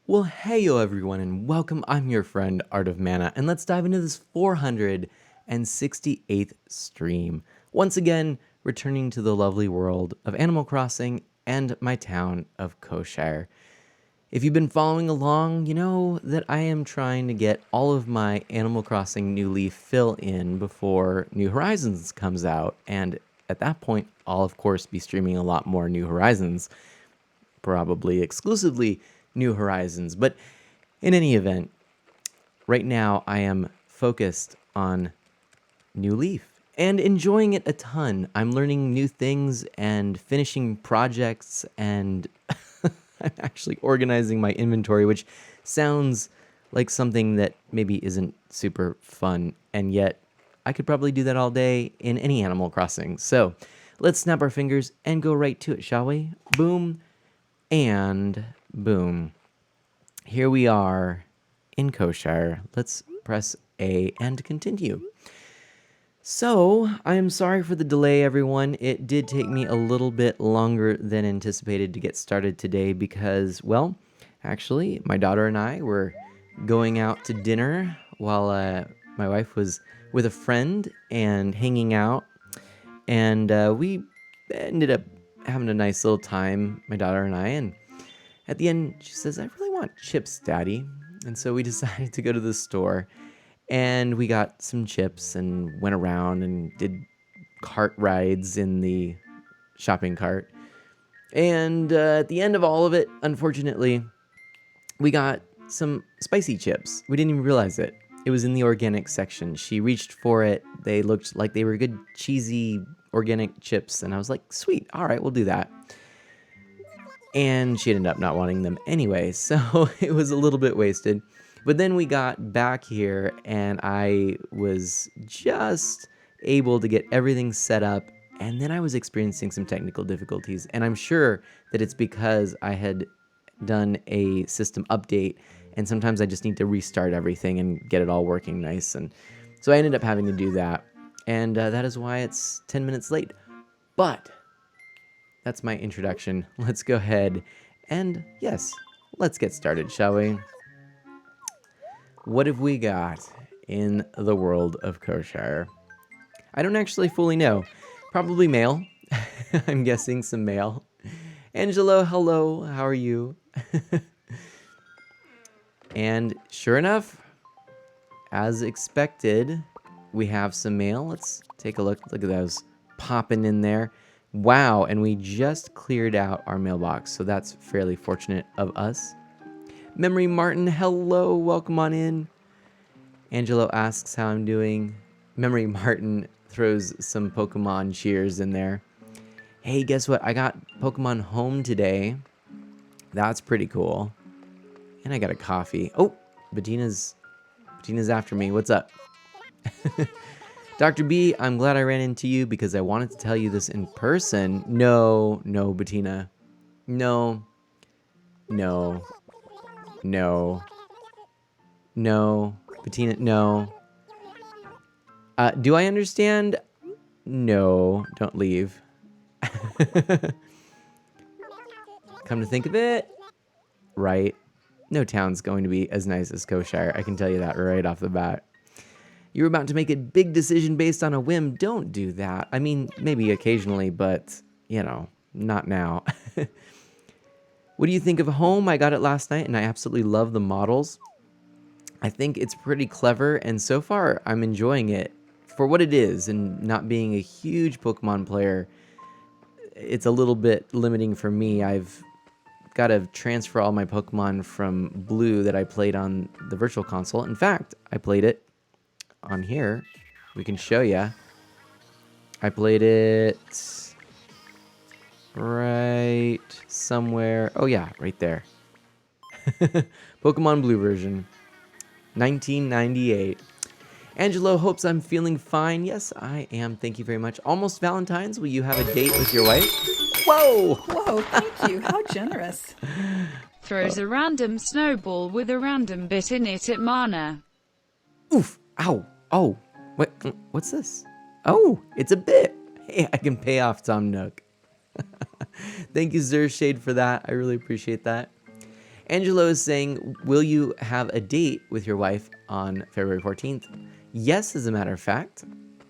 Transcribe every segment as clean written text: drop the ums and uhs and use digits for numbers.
Well, hey yo everyone, and welcome. I'm your friend Art of Mana, and let's dive into this 468th stream. Once again, returning to the lovely world of Animal Crossing and my town of Koshire. If you've been following along, you know that I am trying to get all of my Animal Crossing New Leaf fill in before New Horizons comes out, and at that point, I'll of course be streaming a lot more New Horizons, probably exclusively New Horizons. But in any event, right now I am focused on New Leaf and enjoying it a ton. I'm learning new things and finishing projects, and I'm actually organizing my inventory, which sounds like something that maybe isn't super fun, and yet I could probably do that all day in any Animal Crossing. So let's snap our fingers and go right to it, shall we? Boom and boom. Here we are in Koshire. Let's press A and continue. So, I am sorry for the delay, everyone. It did take me a little bit longer than anticipated to get started today because, well, actually, my daughter and I were going out to dinner while my wife was with a friend and hanging out. And we ended up having a nice little time, my daughter and I. And at the end, she says, "I really want chips, Daddy." And so we decided to go to the store, and we got some chips and went around and did cart rides in the shopping cart. And at the end of all of it, unfortunately, we got some spicy chips. We didn't even realize it. It was in the organic section. She reached for it. They looked like they were good, cheesy, organic chips. And I was like, sweet, all right, we'll do that. And she ended up not wanting them anyway, so it was a little bit wasted. But then we got back here, and I was just able to get everything set up, and then I was experiencing some technical difficulties, and I'm sure that it's because I had done a system update, and sometimes I just need to restart everything and get it all working nice, and so I ended up having to do that, and that is why it's 10 minutes late. But that's my introduction. Let's go ahead and, yes, let's get started, shall we? What have we got in the world of Koshire? I don't actually fully know. Probably mail. I'm guessing some mail. Angelo, hello. How are you? And sure enough, as expected, we have some mail. Let's take a look. Look at those popping in there. Wow, and we just cleared out our mailbox, so that's fairly fortunate of us. Memory Martin, hello, welcome on in. Angelo asks how I'm doing. Memory Martin throws some Pokemon cheers in there. Hey, guess what? I got Pokemon Home today. That's pretty cool. And I got a coffee. Oh, Bettina's after me. What's up? Dr. B, I'm glad I ran into you because I wanted to tell you this in person. No, Bettina. No. Bettina, no. Do I understand? No, don't leave. Come to think of it, right? No town's going to be as nice as Koshire. I can tell you that right off the bat. You're about to make a big decision based on a whim. Don't do that. I mean, maybe occasionally, but not now. What do you think of Home? I got it last night and I absolutely love the models. I think it's pretty clever, and so far I'm enjoying it for what it is, and not being a huge Pokemon player, it's a little bit limiting for me. I've got to transfer all my Pokemon from Blue that I played on the Virtual Console. In fact, I played it on here. We can show you. I played it right somewhere. Oh yeah, right there. Pokemon Blue version, 1998. Angelo hopes I'm feeling fine. Yes, I am. Thank you very much. Almost Valentine's. Will you have a date with your wife? Whoa! Whoa, thank you. How generous. Throws a random snowball with a random bit in it at Mana. Oof! Ow! Oh! What's this? Oh, it's a bit. Hey, I can pay off Tom Nook. Thank you, Zershade, for that. I really appreciate that. Angelo is saying, will you have a date with your wife on February 14th? Yes, as a matter of fact.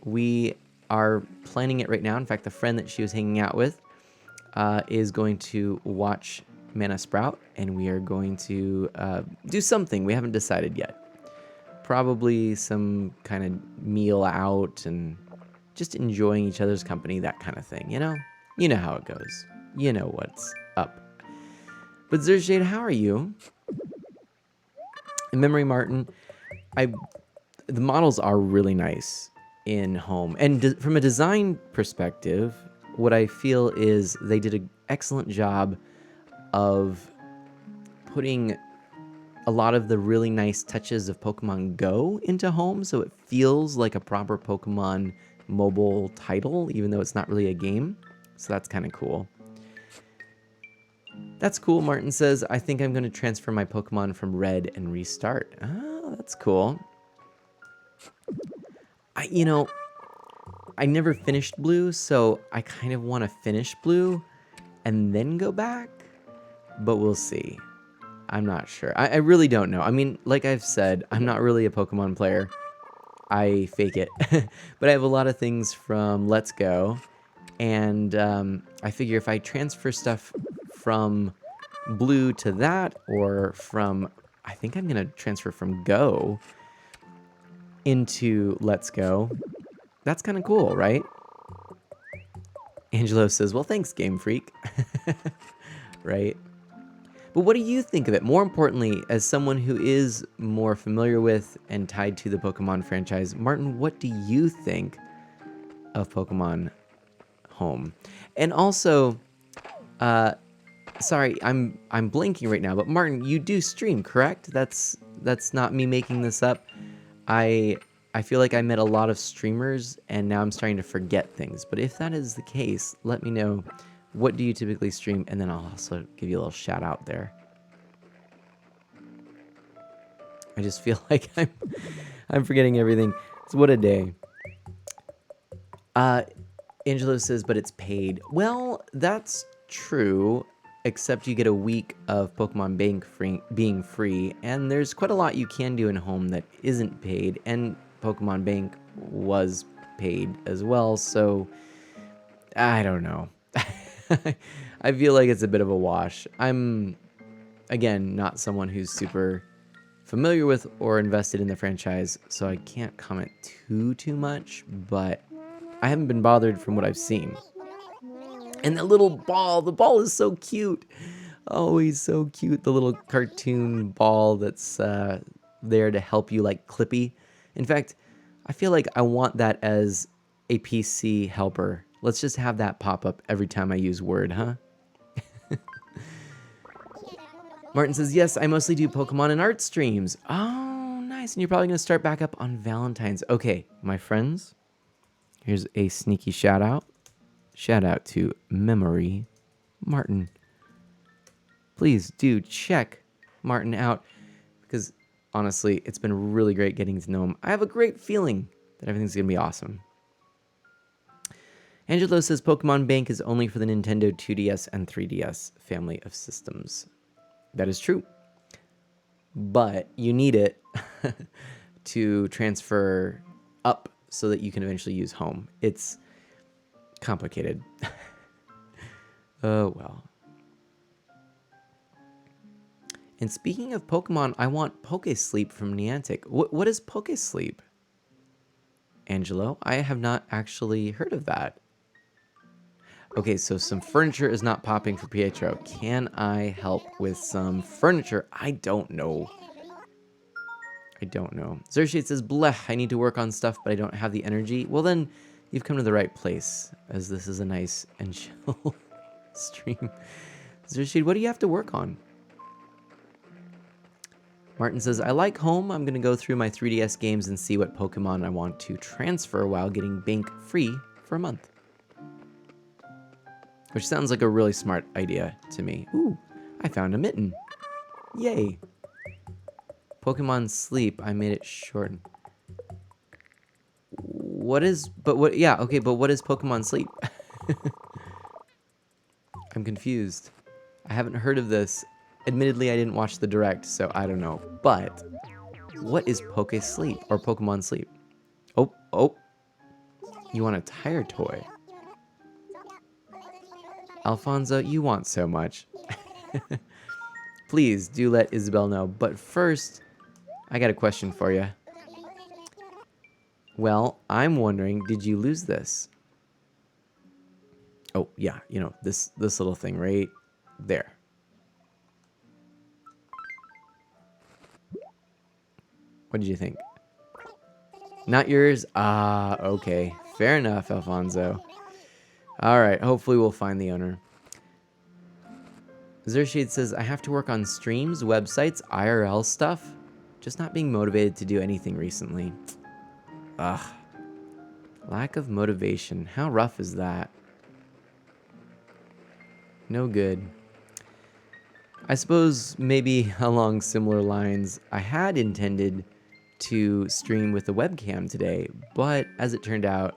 We are planning it right now. In fact, the friend that she was hanging out with is going to watch Mana Sprout, and we are going to do something. We haven't decided yet. Probably some kind of meal out and just enjoying each other's company, that kind of thing, you know? You know how it goes. You know what's up. But Zershade, how are you? In memory, Martin, the models are really nice in Home. And from a design perspective, what I feel is they did an excellent job of putting a lot of the really nice touches of Pokemon Go into Home, so it feels like a proper Pokemon mobile title, even though it's not really a game. So that's kind of cool. That's cool, Martin says. I think I'm going to transfer my Pokemon from Red and restart. Oh, that's cool. I never finished Blue, so I kind of want to finish Blue and then go back, but we'll see. I'm not sure. I really don't know. I mean, like I've said, I'm not really a Pokemon player. I fake it. But I have a lot of things from Let's Go, and I figure if I transfer stuff from Blue to that, or from, I think I'm going to transfer from Go into Let's Go. That's kind of cool, right? Angelo says, well, thanks, Game Freak. Right? But what do you think of it? More importantly, as someone who is more familiar with and tied to the Pokemon franchise, Martin, what do you think of Pokemon Home? And also, sorry, I'm blanking right now, but Martin, you do stream, correct? That's not me making this up. I feel like I met a lot of streamers and now I'm starting to forget things. But if that is the case, let me know. What do you typically stream? And then I'll also give you a little shout out there. I just feel like I'm forgetting everything. So what a day. Angelo says, but it's paid. Well, that's true, except you get a week of Pokemon Bank being free, and there's quite a lot you can do in Home that isn't paid, and Pokemon Bank was paid as well, so I don't know. I feel like it's a bit of a wash. I'm, again, not someone who's super familiar with or invested in the franchise, so I can't comment too much, but I haven't been bothered from what I've seen. And that little ball, the ball is so cute. Oh, he's so cute. The little cartoon ball that's there to help you, like Clippy. In fact, I feel like I want that as a PC helper. Let's just have that pop up every time I use Word, huh? Martin says, yes, I mostly do Pokemon and art streams. Oh, nice. And you're probably going to start back up on Valentine's. Okay, my friends, here's a sneaky shout out. Shout out to Memory Martin. Please do check Martin out, because honestly, it's been really great getting to know him. I have a great feeling that everything's going to be awesome. Angelo says Pokemon Bank is only for the Nintendo 2DS and 3DS family of systems. That is true. But you need it to transfer up so that you can eventually use Home. It's complicated. Oh, well. And speaking of Pokemon, I want Pokesleep from Niantic. What is Pokesleep? Angelo, I have not actually heard of that. Okay, so some furniture is not popping for Pietro. Can I help with some furniture? I don't know. I don't know. Zershade says, bleh, I need to work on stuff, but I don't have the energy. Well, then you've come to the right place, as this is a nice and chill stream. Zershade, what do you have to work on? Martin says, I like home. I'm going to go through my 3DS games and see what Pokemon I want to transfer while getting Bank free for a month. Which sounds like a really smart idea to me. Ooh, I found a mitten. Yay. Pokemon Sleep, I made it short. What is, but what, yeah, okay, but what is Pokemon Sleep? I'm confused. I haven't heard of this. Admittedly, I didn't watch the direct, so I don't know. But what is Poke Sleep or Pokemon Sleep? Oh, you want a tire toy? Alfonso, you want so much. Please do let Isabel know. But first, I got a question for you. Well, I'm wondering, did you lose this? Oh, yeah, you know, this little thing right there. What did you think? Not yours? Ah, okay. Fair enough, Alfonso. All right, hopefully we'll find the owner. Zershade says, I have to work on streams, websites, IRL stuff. Just not being motivated to do anything recently. Ugh. Lack of motivation. How rough is that? No good. I suppose maybe along similar lines, I had intended to stream with a webcam today, but as it turned out,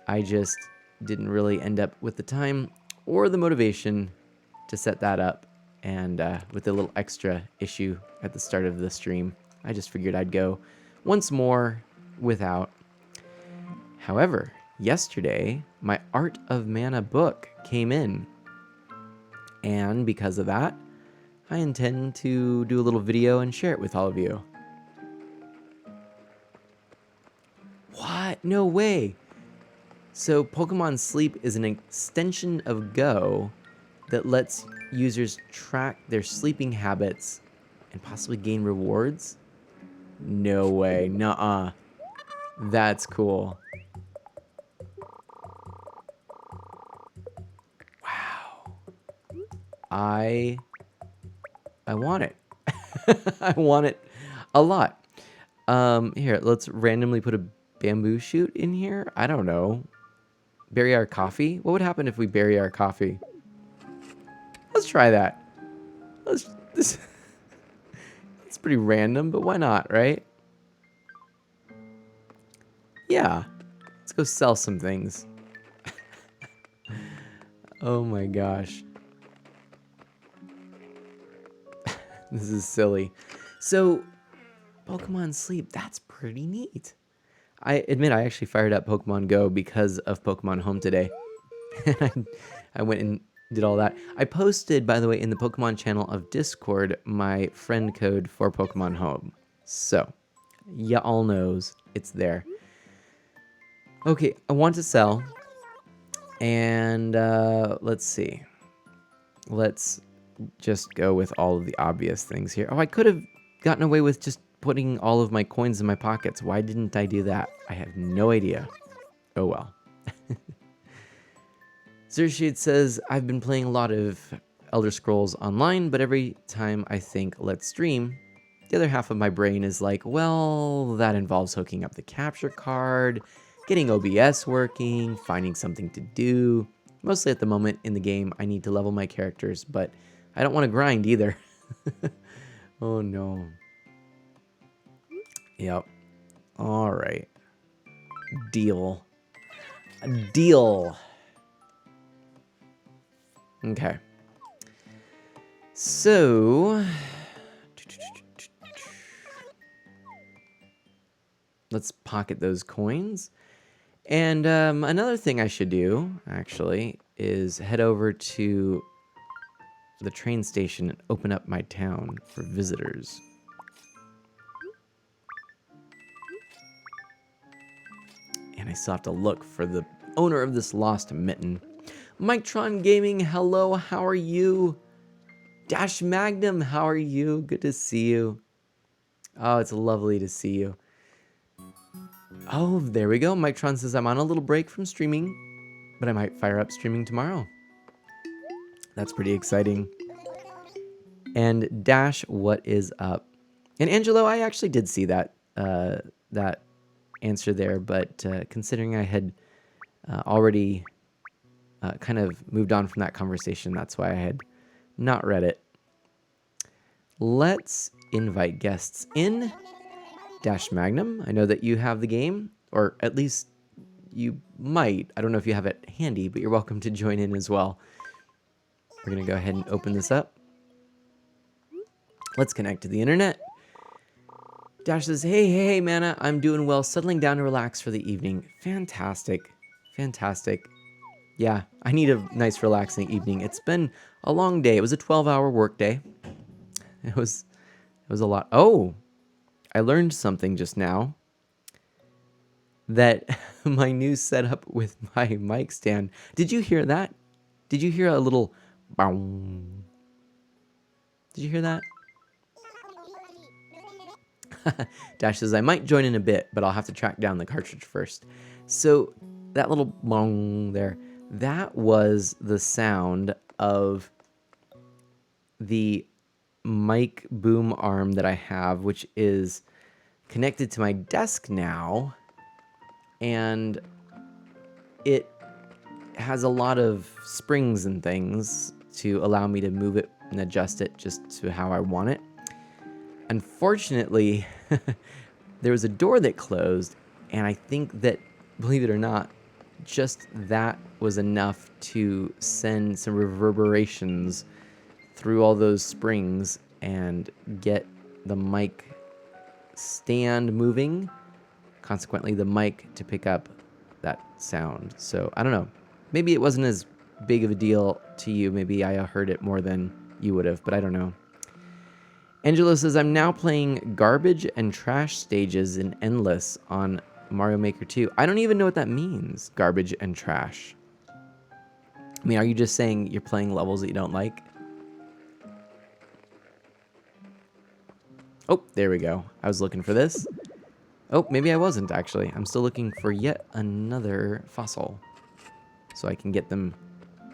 I just didn't really end up with the time or the motivation to set that up. And with a little extra issue at the start of the stream, I just figured I'd go once more without. However, yesterday, my Art of Mana book came in. And because of that, I intend to do a little video and share it with all of you. What? No way. So Pokemon Sleep is an extension of Go that lets users track their sleeping habits and possibly gain rewards? No way. Nuh-uh. That's cool. Wow. I want it. I want it a lot. Here, let's randomly put a bamboo shoot in here. I don't know. Bury our coffee? What would happen if we bury our coffee? Let's try that. It's pretty random, but why not, right? Yeah. Let's go sell some things. Oh my gosh. This is silly. So, Pokemon Sleep, that's pretty neat. I admit I actually fired up Pokemon Go because of Pokemon Home today. I went and did all that. I posted, by the way, in the Pokemon channel of Discord, my friend code for Pokemon Home. So, ya all knows it's there. Okay, I want to sell. And let's see. Let's just go with all of the obvious things here. Oh, I could have gotten away with just putting all of my coins in my pockets. Why didn't I do that? I have no idea. Oh well. Zershade says, I've been playing a lot of Elder Scrolls Online, but every time I think, let's stream, the other half of my brain is like, well, that involves hooking up the capture card, getting OBS working, finding something to do. Mostly at the moment in the game, I need to level my characters, but I don't want to grind either. Oh no. Yep. All right. Deal. Deal. Okay. So, let's pocket those coins. And another thing I should do, actually, is head over to the train station and open up my town for visitors. And I still have to look for the owner of this lost mitten. Mictron Gaming, hello, how are you? Dash Magnum, how are you? Good to see you. Oh, it's lovely to see you. Oh, there we go. Mictron says I'm on a little break from streaming, but I might fire up streaming tomorrow. That's pretty exciting. And Dash, what is up? And Angelo, I actually did see that that answer there, but considering I had already kind of moved on from that conversation, that's why I had not read it. Let's invite guests in. Dash Magnum, I know that you have the game, or at least you might. I don't know if you have it handy, but you're welcome to join in as well. We're going to go ahead and open this up. Let's connect to the internet. Dash says, hey, Mana, I'm doing well, settling down to relax for the evening. Fantastic. Yeah, I need a nice relaxing evening. It's been a long day. It was a 12-hour work day. It was a lot. Oh, I learned something just now. That my new setup with my mic stand. Did you hear that? Did you hear a little boom? Did you hear that? Dash says, I might join in a bit, but I'll have to track down the cartridge first. So that little bong there, that was the sound of the mic boom arm that I have, which is connected to my desk now. And it has a lot of springs and things to allow me to move it and adjust it just to how I want it. Unfortunately, there was a door that closed, and I think that, believe it or not, just that was enough to send some reverberations through all those springs and get the mic stand moving, consequently the mic to pick up that sound. So I don't know, maybe it wasn't as big of a deal to you, maybe I heard it more than you would have, but I don't know. Angelo says, I'm now playing garbage and trash stages in Endless on Mario Maker 2. I don't even know what that means, garbage and trash. I mean, are you just saying you're playing levels that you don't like? Oh, there we go. I was looking for this. Oh, maybe I wasn't, actually. I'm still looking for yet another fossil, so I can get them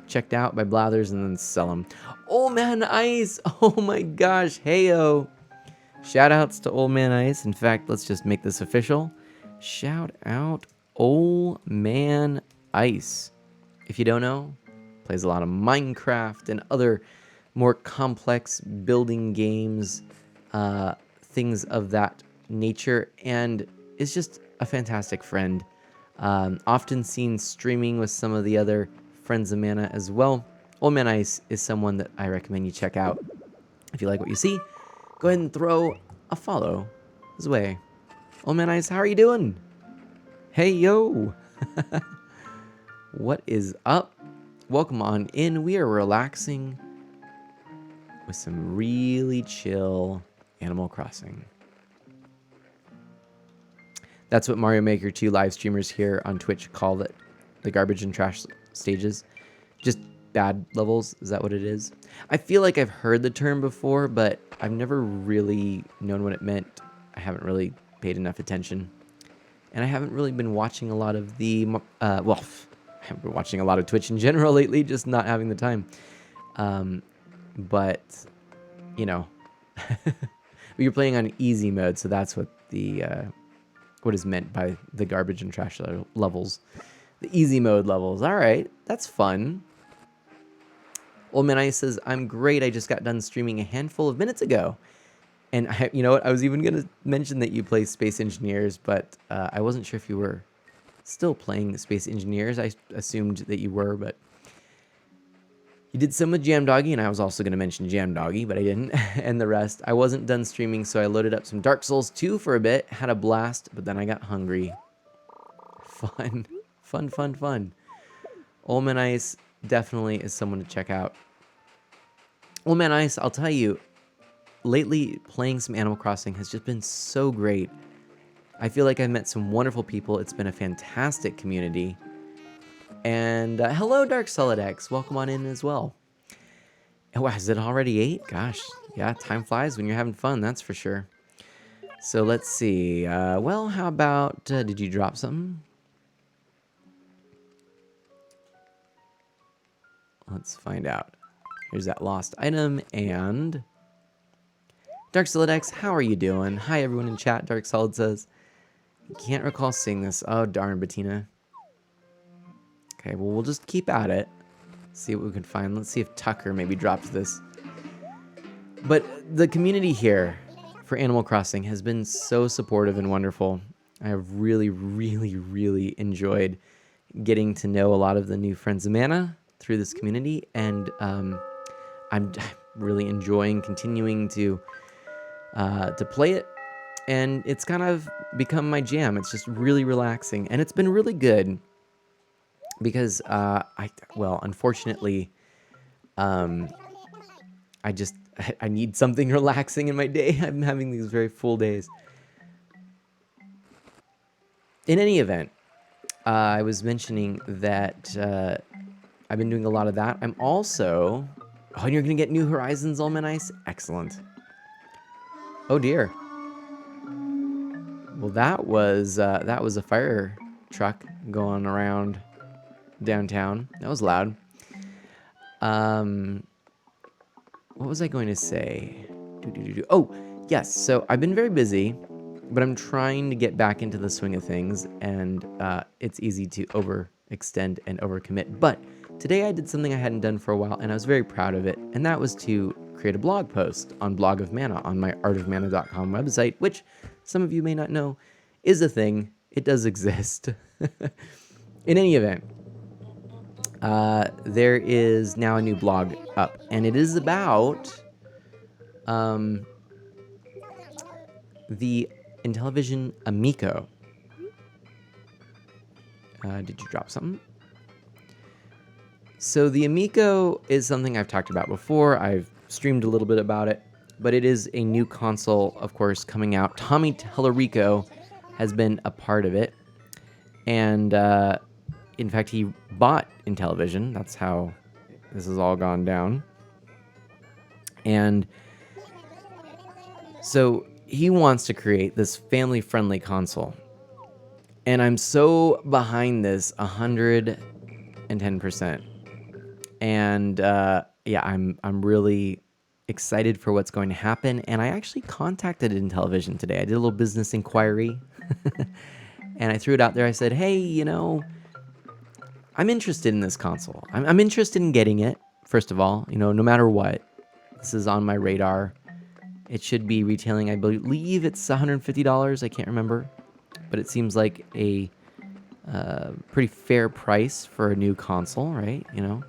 checked out by Blathers and then sell them. Old Man Ice! Oh my gosh, heyo! Shout outs to Old Man Ice. In fact, let's just make this official. Shout out Old Man Ice. If you don't know, plays a lot of Minecraft and other more complex building games, things of that nature, and is just a fantastic friend. Often seen streaming with some of the other friends of Mana as well. Old Man Ice is someone that I recommend you check out. If you like what you see, go ahead and throw a follow his way. Old Man Ice, how are you doing? Hey, yo! What is up? Welcome on in. We are relaxing with some really chill Animal Crossing. That's what Mario Maker 2 live streamers here on Twitch call it, the garbage and trash stages. Just bad levels, is that what it is? I feel like I've heard the term before, but I've never really known what it meant. I haven't really paid enough attention. And I haven't really been watching a lot of the, well, I haven't been watching a lot of Twitch in general lately, just not having the time. But, you know, you're playing on easy mode, so that's what the, what is meant by the garbage and trash levels. The easy mode levels. All right, that's fun. Old Man Ice says, I'm great. I just got done streaming a handful of minutes ago. And you know what? I was even going to mention that you play Space Engineers, but I wasn't sure if you were still playing Space Engineers. I assumed that you were, but you did some with Jam Doggy, and I was also going to mention Jam Doggy, but I didn't. And the rest. I wasn't done streaming, so I loaded up some Dark Souls 2 for a bit, had a blast, but then I got hungry. Fun. Fun. Old Man Ice definitely is someone to check out. Well, man, Ice, I'll tell you, lately playing some Animal Crossing has just been so great. I feel like I've met some wonderful people. It's been a fantastic community. And hello, Dark Solid X. Welcome on in as well. Oh, is it already 8? Gosh, yeah, time flies when you're having fun, that's for sure. So let's see. Well, how about, did you drop something? Let's find out. Here's that lost item, and Dark Solid X, how are you doing? Hi, everyone in chat, Dark Solid says. Can't recall seeing this. Oh, darn, Bettina. Okay, well, we'll just keep at it. See what we can find. Let's see if Tucker maybe drops this. But the community here for Animal Crossing has been so supportive and wonderful. I have really, really, really enjoyed getting to know a lot of the new friends of Mana through this community, and I'm really enjoying continuing to play it, and it's kind of become my jam. It's just really relaxing, and it's been really good because unfortunately, I need something relaxing in my day. I'm having these very full days. In any event, I was mentioning that I've been doing a lot of that. I'm also... Oh, and you're going to get New Horizons, Almond Ice? Excellent. Oh, dear. Well, that was a fire truck going around downtown. That was loud. What was I going to say? Oh, yes. So I've been very busy, but I'm trying to get back into the swing of things, and it's easy to overextend and overcommit. But today I did something I hadn't done for a while, and I was very proud of it, and that was to create a blog post on Blog of Mana on my artofmana.com website, which some of you may not know is a thing. It does exist. In any event, there is now a new blog up, and it is about the Intellivision Amico. Did you drop something? So the Amico is something I've talked about before. I've streamed a little bit about it, but it is a new console, of course, coming out. Tommy Tellerico has been a part of it, and in fact, he bought Intellivision. That's how this has all gone down. And so he wants to create this family-friendly console. And I'm so behind this 110%. And yeah, I'm really excited for what's going to happen. And I actually contacted Intellivision today. I did a little business inquiry. And I threw it out there. I said, hey, you know, I'm interested in this console. I'm interested in getting it, first of all, you know, no matter what. This is on my radar. It should be retailing, I believe it's $150. I can't remember. But it seems like a pretty fair price for a new console, right? You know,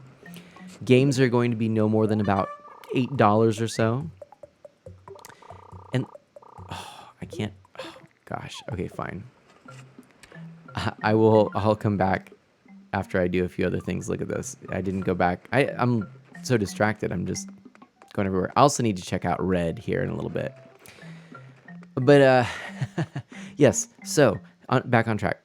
games are going to be no more than about $8 or so. And, I can't, gosh. Okay, fine. I'll come back after I do a few other things. Look at this. I didn't go back. I'm so distracted. I'm just going everywhere. I also need to check out Red here in a little bit. But, yes. So, back on track.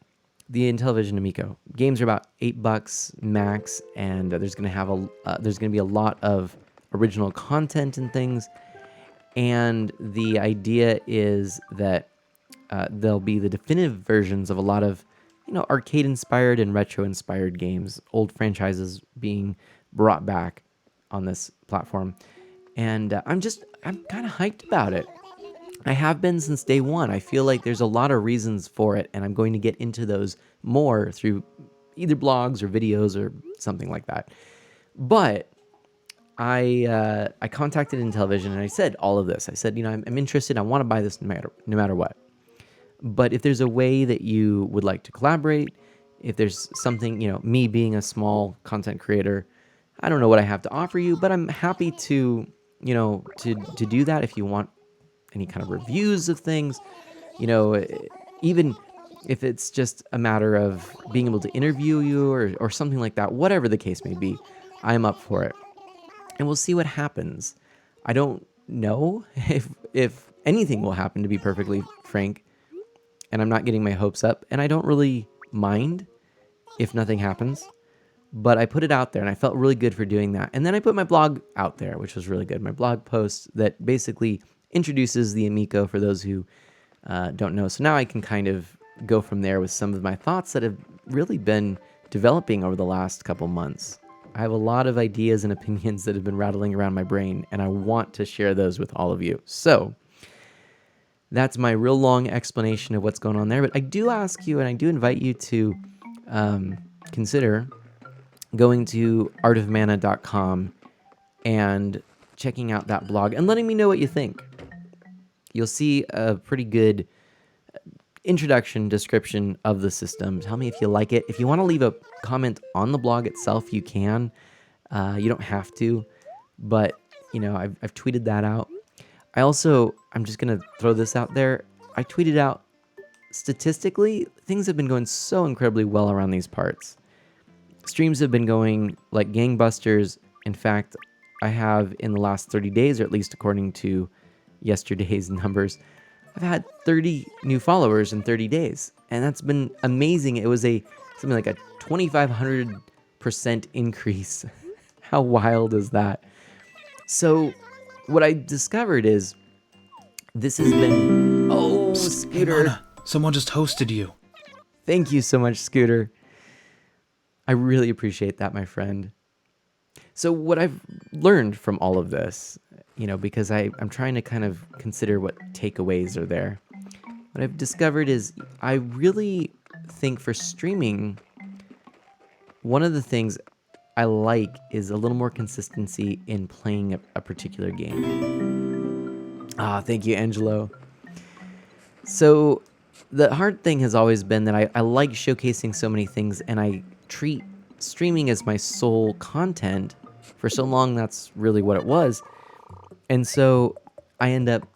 The Intellivision Amico. Games are about $8 max, and there's going to be a lot of original content and things. And the idea is that there'll be the definitive versions of a lot of, you know, arcade-inspired and retro-inspired games, old franchises being brought back on this platform. And I'm kind of hyped about it. I have been since day one. I feel like there's a lot of reasons for it, and I'm going to get into those more through either blogs or videos or something like that. But I contacted Intellivision, and I said all of this. I said, you know, I'm interested. I want to buy this no matter what. But if there's a way that you would like to collaborate, if there's something, you know, me being a small content creator, I don't know what I have to offer you, but I'm happy to, you know, to do that if you want any kind of reviews of things, you know, even if it's just a matter of being able to interview you or something like that, whatever the case may be, I'm up for it. And we'll see what happens. I don't know if anything will happen, to be perfectly frank. And I'm not getting my hopes up. And I don't really mind if nothing happens. But I put it out there and I felt really good for doing that. And then I put my blog out there, which was really good. My blog post that basically introduces the Amico for those who don't know. So now I can kind of go from there with some of my thoughts that have really been developing over the last couple months. I have a lot of ideas and opinions that have been rattling around my brain, and I want to share those with all of you. So that's my real long explanation of what's going on there. But I do ask you, and I do invite you to consider going to artofmana.com and checking out that blog and letting me know what you think. You'll see a pretty good introduction description of the system. Tell me if you like it. If you want to leave a comment on the blog itself, you can. You don't have to, but I've tweeted that out. I'm just going to throw this out there. I tweeted out, statistically, things have been going so incredibly well around these parts. Streams have been going like gangbusters. In fact, I have in the last 30 days, or at least according to yesterday's numbers, I've had 30 new followers in 30 days. And that's been amazing. It was something like a 2,500% increase. How wild is that? So what I discovered is this has been... Oh, Scooter. Hey, Mana, someone just hosted you. Thank you so much, Scooter. I really appreciate that, my friend. So what I've learned from all of this, because I'm trying to kind of consider what takeaways are there. What I've discovered is I really think for streaming, one of the things I like is a little more consistency in playing a particular game. Thank you, Angelo. So the hard thing has always been that I like showcasing so many things, and I treat streaming as my sole content. For so long, that's really what it was. And so I end up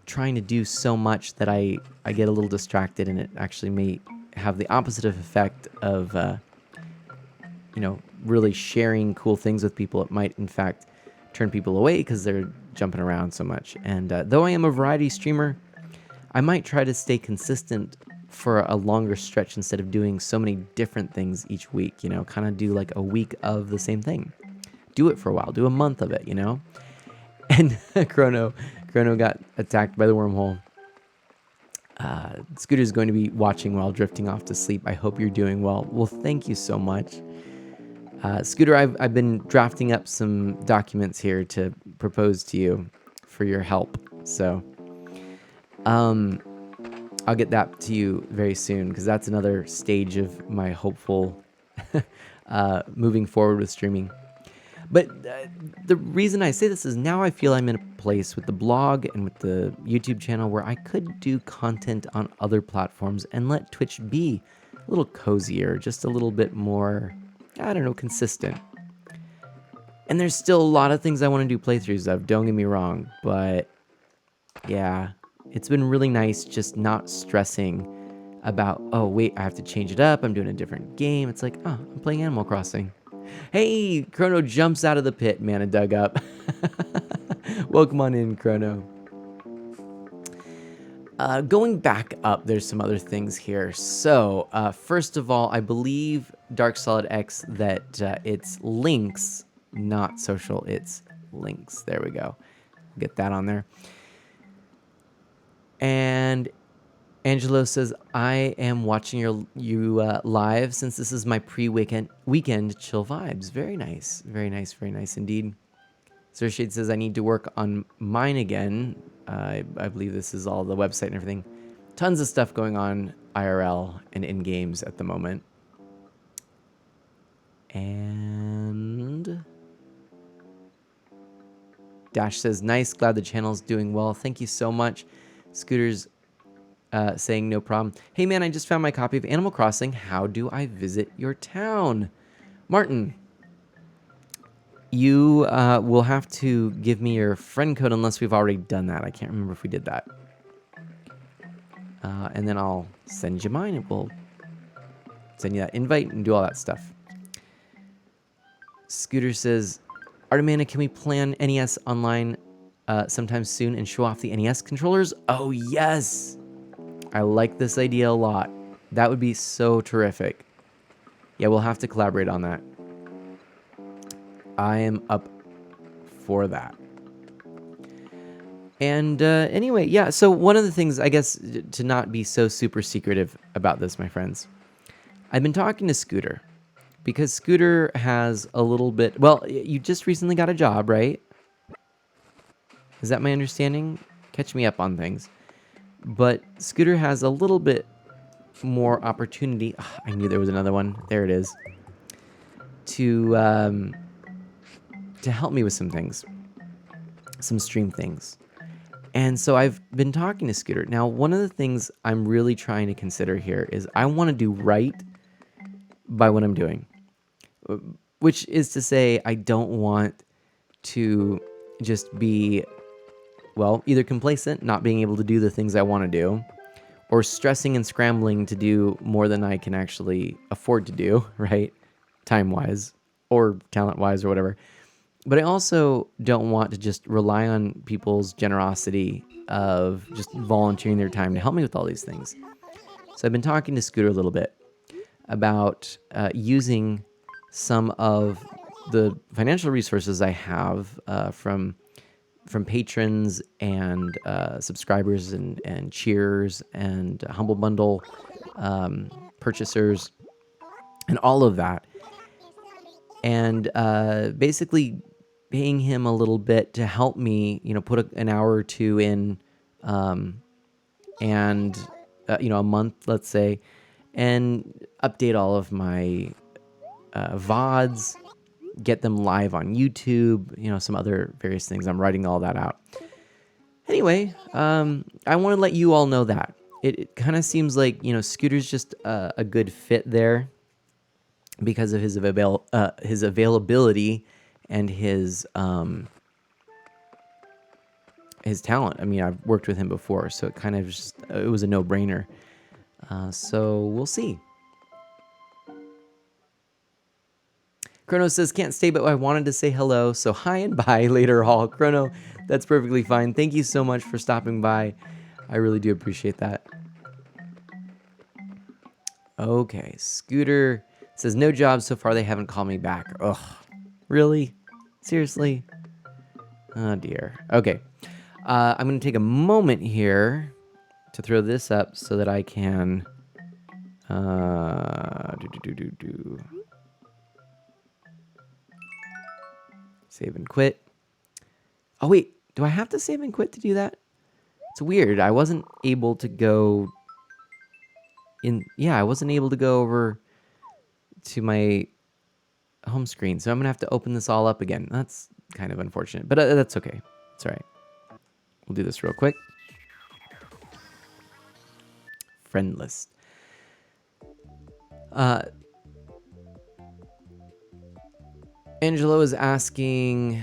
trying to do so much that I get a little distracted, and it actually may have the opposite of effect of, really sharing cool things with people. It might, in fact, turn people away because they're jumping around so much. And though I am a variety streamer, I might try to stay consistent for a longer stretch instead of doing so many different things each week, kind of do like a week of the same thing. Do it for a while, do a month of it, And Chrono got attacked by the wormhole. Scooter's going to be watching while drifting off to sleep. I hope you're doing well. Well, thank you so much. Scooter, I've been drafting up some documents here to propose to you for your help. So, I'll get that to you very soon, because that's another stage of my hopeful moving forward with streaming. But the reason I say this is now I feel I'm in a place with the blog and with the YouTube channel where I could do content on other platforms and let Twitch be a little cozier, just a little bit more, consistent. And there's still a lot of things I want to do playthroughs of, don't get me wrong, but yeah, it's been really nice just not stressing about, oh wait, I have to change it up, I'm doing a different game. It's like, I'm playing Animal Crossing. Hey, Chrono jumps out of the pit, Mana dug up. Welcome on in, Chrono. Going back up, there's some other things here. So, first of all, I believe Dark Solid X that it's links, not social, it's links. There we go. Get that on there. And Angelo says, I am watching you live since this is my weekend chill vibes. Very nice. Very nice. Very nice indeed. Surshade says, I need to work on mine again. I believe this is all the website and everything. Tons of stuff going on IRL and in games at the moment. And Dash says, nice. Glad the channel's doing well. Thank you so much. Scooter's saying no problem. Hey man, I just found my copy of Animal Crossing. How do I visit your town? Martin, you will have to give me your friend code unless we've already done that. I can't remember if we did that. And then I'll send you mine and we'll send you that invite and do all that stuff. Scooter says, Artemana, can we plan NES online sometime soon and show off the NES controllers? Oh, yes. I like this idea a lot. That would be so terrific. Yeah, we'll have to collaborate on that. I am up for that. And anyway, yeah, so one of the things, I guess, to not be so super secretive about this, my friends, I've been talking to Scooter because Scooter has a little bit, well, you just recently got a job, right? Is that my understanding? Catch me up on things. But Scooter has a little bit more opportunity. I knew there was another one. There it is. To help me with some things, some stream things. And so I've been talking to Scooter. Now, one of the things I'm really trying to consider here is I want to do right by what I'm doing, which is to say I don't want to just be, well, either complacent, not being able to do the things I want to do, or stressing and scrambling to do more than I can actually afford to do, right? Time-wise or talent-wise or whatever. But I also don't want to just rely on people's generosity of just volunteering their time to help me with all these things. So I've been talking to Scooter a little bit about using some of the financial resources I have from patrons and subscribers and cheers and Humble Bundle purchasers and all of that. And basically paying him a little bit to help me, put an hour or two in and, a month, let's say, and update all of my VODs, get them live on YouTube, some other various things. I'm writing all that out. Anyway, I want to let you all know that. It kind of seems like, Scooter's just a good fit there because of his availability and his talent. I mean, I've worked with him before, so it kind of just, it was a no-brainer. So we'll see. Chrono says, can't stay, but I wanted to say hello. So hi and bye later, all. Chrono, that's perfectly fine. Thank you so much for stopping by. I really do appreciate that. Okay, Scooter says, no job so far. They haven't called me back. Ugh, really? Seriously? Oh, dear. Okay. I'm going to take a moment here to throw this up so that I can... Save and quit. Oh, wait. Do I have to save and quit to do that? It's weird. I wasn't able to go in... Yeah, I wasn't able to go over to my home screen. So I'm going to have to open this all up again. That's kind of unfortunate. But that's okay. It's all right. We'll do this real quick. Friend list. Angelo is asking,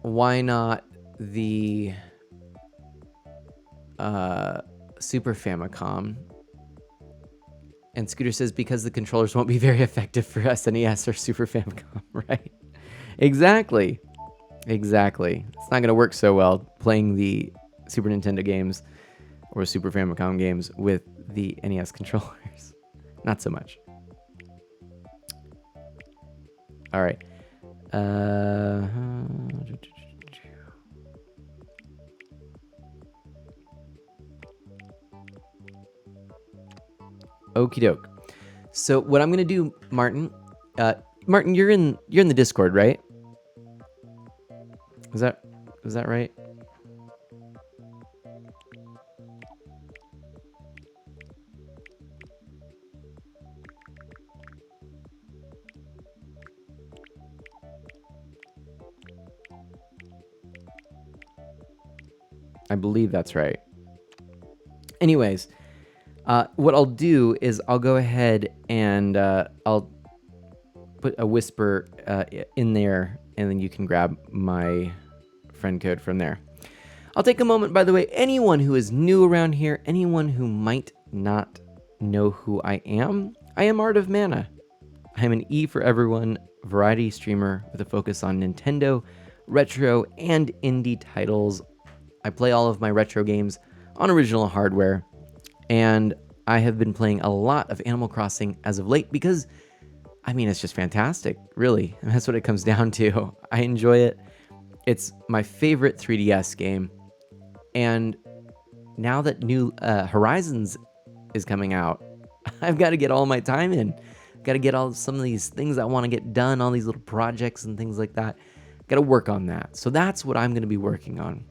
why not the Super Famicom? And Scooter says, because the controllers won't be very effective for SNES or Super Famicom, right? Exactly. Exactly. It's not going to work so well playing the Super Nintendo games or Super Famicom games with the NES controllers. Not so much. All right. Okie doke. So what I'm gonna do, Martin. Martin, you're in the Discord, right? Is that right? I believe that's right. Anyways, what I'll do is I'll go ahead and I'll put a whisper in there, and then you can grab my friend code from there. I'll take a moment, by the way, anyone who is new around here, anyone who might not know who I am Art of Mana. I'm an E for Everyone variety streamer with a focus on Nintendo, retro, and indie titles. I play all of my retro games on original hardware, and I have been playing a lot of Animal Crossing as of late because, I mean, it's just fantastic, really. And that's what it comes down to. I enjoy it. It's my favorite 3DS game. And now that New Horizons is coming out, I've got to get all my time in. Got to get some of these things I want to get done, all these little projects and things like that. Got to work on that. So that's what I'm going to be working on.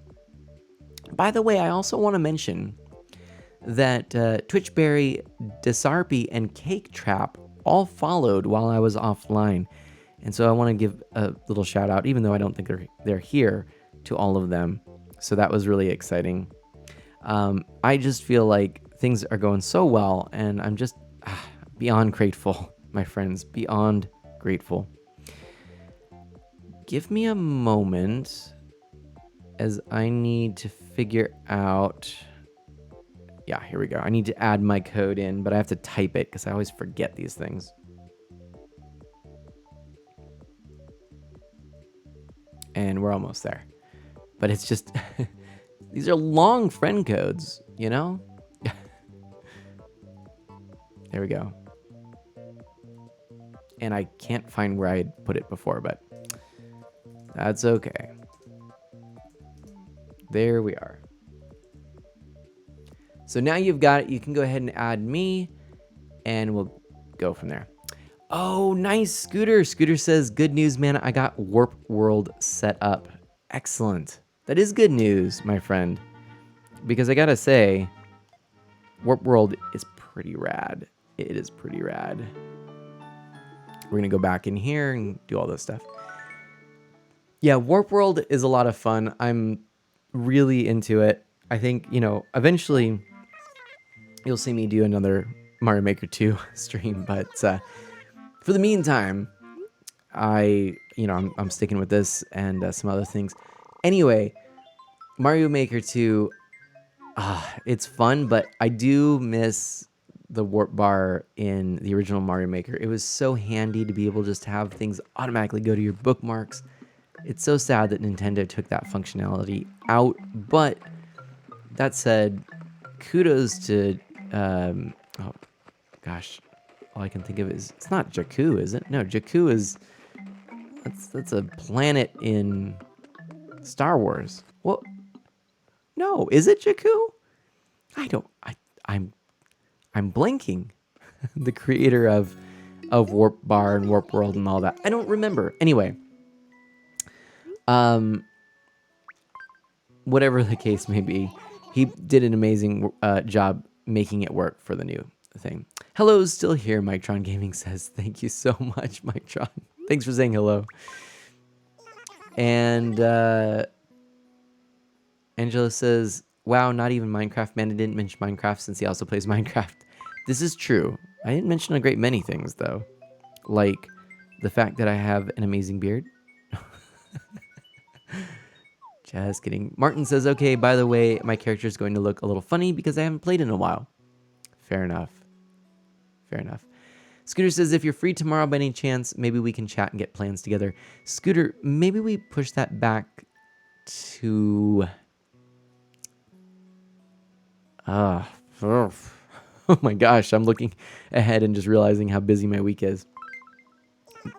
By the way, I also want to mention that Twitchberry, Desarpy, and Cake Trap all followed while I was offline. And so I want to give a little shout out, even though I don't think they're here, to all of them. So that was really exciting. I just feel like things are going so well, and I'm just beyond grateful, my friends, beyond grateful. Give me a moment as I need to figure out... Yeah, here we go. I need to add my code in, but I have to type it because I always forget these things. And we're almost there. But it's just... these are long friend codes, you know? There we go. And I can't find where I had put it before, but that's okay. There we are. So now you've got it. You can go ahead and add me, and we'll go from there. Oh, nice, Scooter. Scooter says, good news, man. I got Warp World set up. Excellent. That is good news, my friend. Because I gotta say, Warp World is pretty rad. It is pretty rad. We're gonna go back in here and do all this stuff. Yeah, Warp World is a lot of fun. I'm really into it. I think, you know, eventually you'll see me do another Mario Maker 2 stream, but for the meantime, I'm sticking with this and some other things. Anyway, Mario Maker 2, it's fun, but I do miss the warp bar in the original Mario Maker. It was so handy to be able to just have things automatically go to your bookmarks. It's so sad that Nintendo took that functionality out, but that said, kudos to, oh gosh, all I can think of is, it's not Jakku, is it? No, Jakku is, that's a planet in Star Wars. Well, no, is it Jakku? I'm blanking. The creator of Warp Bar and Warp World and all that. I don't remember. Anyway, whatever the case may be, he did an amazing job making it work for the new thing. Hello, still here, Mictron Gaming says. Thank you so much, Mictron. Thanks for saying hello. And Angela says, wow, not even Minecraft. Man, I didn't mention Minecraft since he also plays Minecraft. This is true. I didn't mention a great many things, though. Like the fact that I have an amazing beard. Just kidding. Martin says, okay, by the way, my character is going to look a little funny because I haven't played in a while. Fair enough. Fair enough. Scooter says, if you're free tomorrow by any chance, maybe we can chat and get plans together. Scooter, maybe we push that back to... Oh my gosh, I'm looking ahead and just realizing how busy my week is.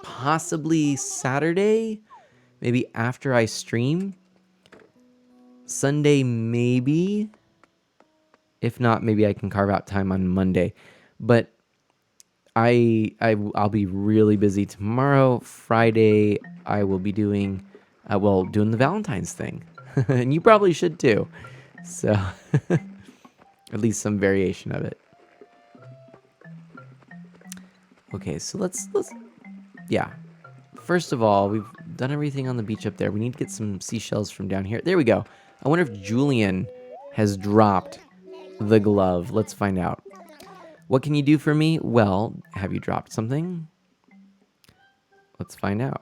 Possibly Saturday? Maybe after I stream? Sunday, maybe? If not, maybe I can carve out time on Monday. But I'll be really busy tomorrow. Friday, I will be doing the Valentine's thing. And you probably should too. So, at least some variation of it. Okay, so let's yeah. First of all, we've done everything on the beach up there. We need to get some seashells from down here. There we go. I wonder if Julian has dropped the glove. Let's find out. What can you do for me? Well, have you dropped something? Let's find out.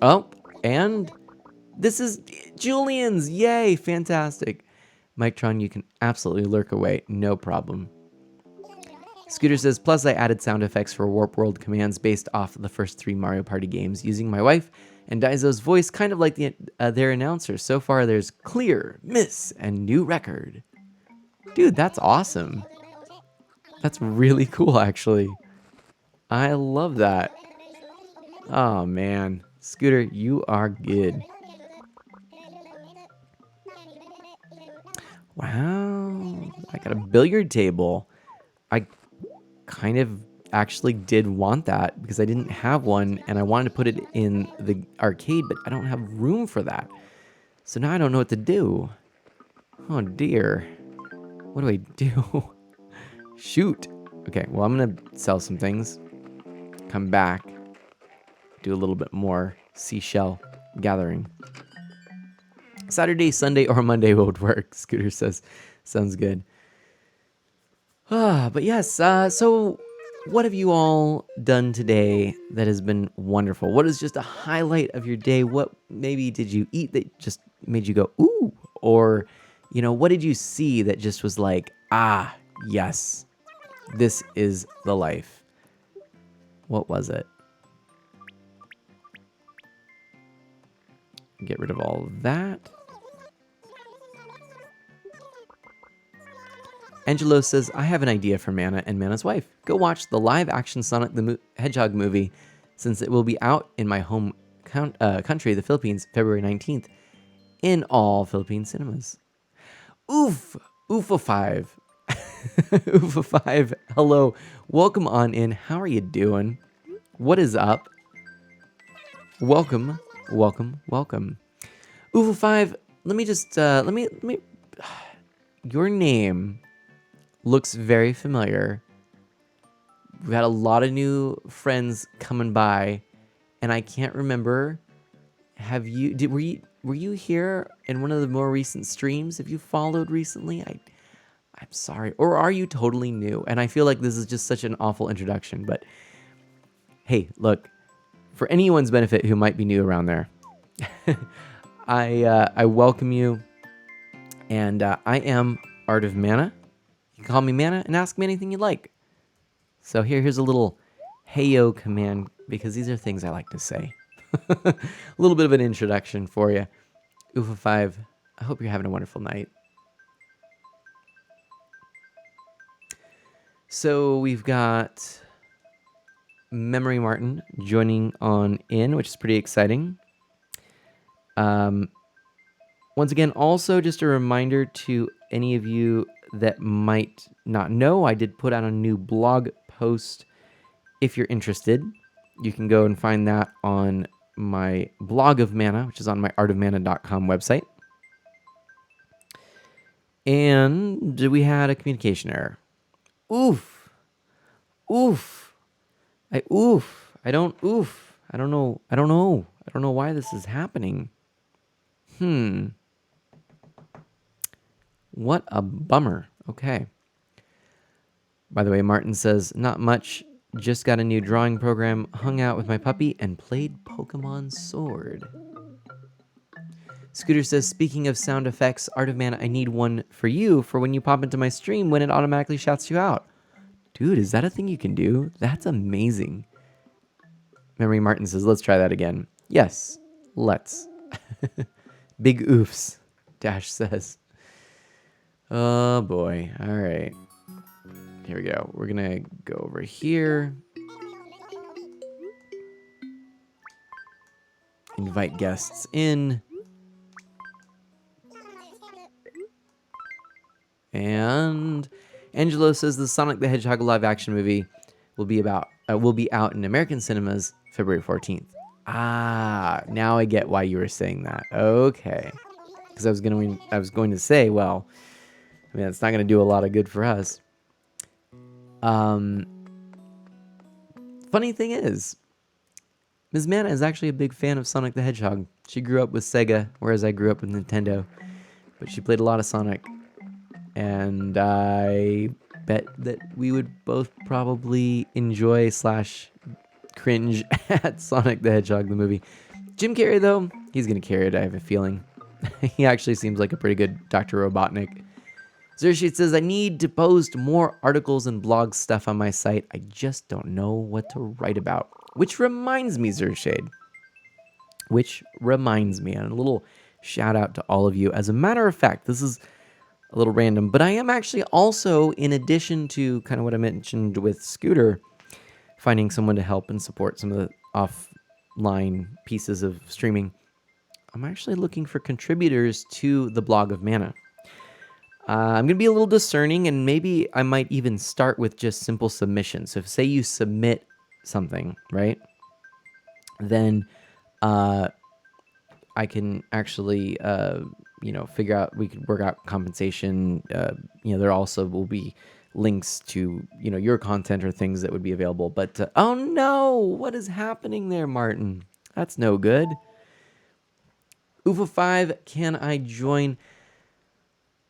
Oh, and this is Julian's. Yay, fantastic. Mictron, you can absolutely lurk away. No problem. Scooter says, plus I added sound effects for Warp World commands based off the first 3 Mario Party games using my wife and Daizo's voice, kind of like their announcer. So far, there's clear, miss, and new record. Dude, that's awesome. That's really cool, actually. I love that. Oh, man. Scooter, you are good. Wow. I got a billiard table. I kind of actually did want that because I didn't have one and I wanted to put it in the arcade, but I don't have room for that. So now I don't know what to do. Oh, dear. What do I do? Shoot. Okay, well, I'm going to sell some things. Come back. Do a little bit more seashell gathering. Saturday, Sunday, or Monday would work, Scooter says. Sounds good. But yes, so what have you all done today that has been wonderful? What is just a highlight of your day? What maybe did you eat that just made you go, ooh? Or, you know, what did you see that just was like, ah, yes, this is the life? What was it? Get rid of all of that. Angelo says, I have an idea for Mana and Mana's wife. Go watch the live-action Sonic the Hedgehog movie, since it will be out in my home country, the Philippines, February 19th, in all Philippine cinemas. Oof! Oofa 5. Oofa 5, hello. Welcome on in. How are you doing? What is up? Welcome, welcome, welcome. Oofa 5, let me just, let me, your name looks very familiar. We've had a lot of new friends coming by, and I can't remember. Were you here in one of the more recent streams? Have you followed recently? I'm sorry. Or are you totally new? And I feel like this is just such an awful introduction, but hey, look, for anyone's benefit who might be new around there, I welcome you, and I am Art of Mana. You can call me Mana and ask me anything you like. So here's a little heyo command, because these are things I like to say. A little bit of an introduction for you. Oofa 5, I hope you're having a wonderful night. So we've got Memory Martin joining on in, which is pretty exciting. Once again, also just a reminder to any of you that might not know, I did put out a new blog post. If you're interested, you can go and find that on my blog of Mana, which is on my artofmana.com website. And we had a communication error. Oof. Oof. I don't know. I don't know why this is happening. What a bummer. Okay. By the way, Martin says, not much. Just got a new drawing program, hung out with my puppy, and played Pokemon Sword. Scooter says, speaking of sound effects, Art of Mana, I need one for you for when you pop into my stream when it automatically shouts you out. Dude, is that a thing you can do? That's amazing. Memory Martin says, let's try that again. Yes, let's. Big oofs, Dash says. Oh boy. All right. Here we go. We're going to go over here. Invite guests in. And Angelo says the Sonic the Hedgehog live action movie will be out in American cinemas February 14th. Ah, now I get why you were saying that. Okay. Because I was going to say, well, I mean, it's not going to do a lot of good for us. Funny thing is, Ms. Mana is actually a big fan of Sonic the Hedgehog. She grew up with Sega, whereas I grew up with Nintendo. But she played a lot of Sonic. And I bet that we would both probably enjoy / cringe at Sonic the Hedgehog, the movie. Jim Carrey, though, he's going to carry it, I have a feeling. He actually seems like a pretty good Dr. Robotnik. Zershit says, I need to post more articles and blog stuff on my site. I just don't know what to write about. Which reminds me, Zershade. And a little shout out to all of you. As a matter of fact, this is a little random, but I am actually also, in addition to kind of what I mentioned with Scooter, finding someone to help and support some of the offline pieces of streaming, I'm actually looking for contributors to the blog of Mana. I'm going to be a little discerning, and maybe I might even start with just simple submissions. So if, say, you submit something, right, then I can actually, figure out, we could work out compensation. There also will be links to, your content or things that would be available. But, oh no, what is happening there, Martin? That's no good. UFO5, can I join?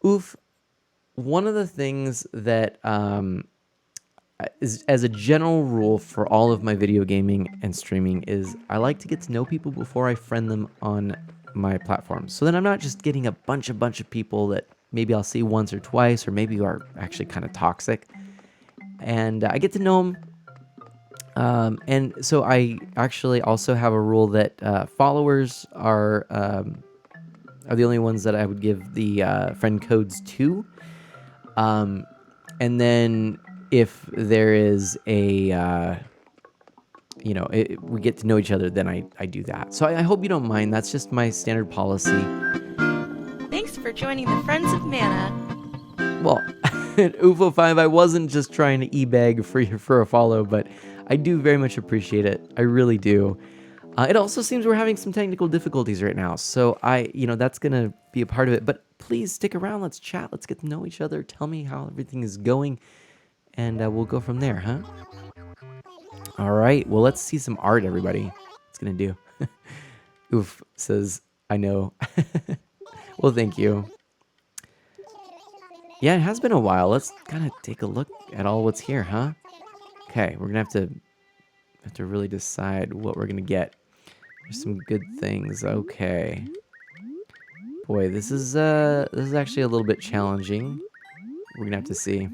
Oof, one of the things that is, as a general rule for all of my video gaming and streaming, is I like to get to know people before I friend them on my platforms. So then I'm not just getting a bunch of people that maybe I'll see once or twice, or maybe are actually kind of toxic. And I get to know them. And so I actually also have a rule that followers are the only ones that I would give the friend codes to. And then if there is a, we get to know each other, then I do that. So I hope you don't mind. That's just my standard policy. Thanks for joining the Friends of Mana. Well, at UFO5, I wasn't just trying to e-beg for a follow, but I do very much appreciate it. I really do. It also seems we're having some technical difficulties right now, so that's going to be a part of it. But please stick around. Let's chat. Let's get to know each other. Tell me how everything is going, and we'll go from there, huh? All right. Well, let's see some art, everybody. What's going to do? Oof says, I know. Well, thank you. Yeah, it has been a while. Let's kind of take a look at all what's here, huh? Okay, we're going to have to really decide what we're going to get. There's some good things. Okay. Boy, this is actually a little bit challenging. We're going to have to see.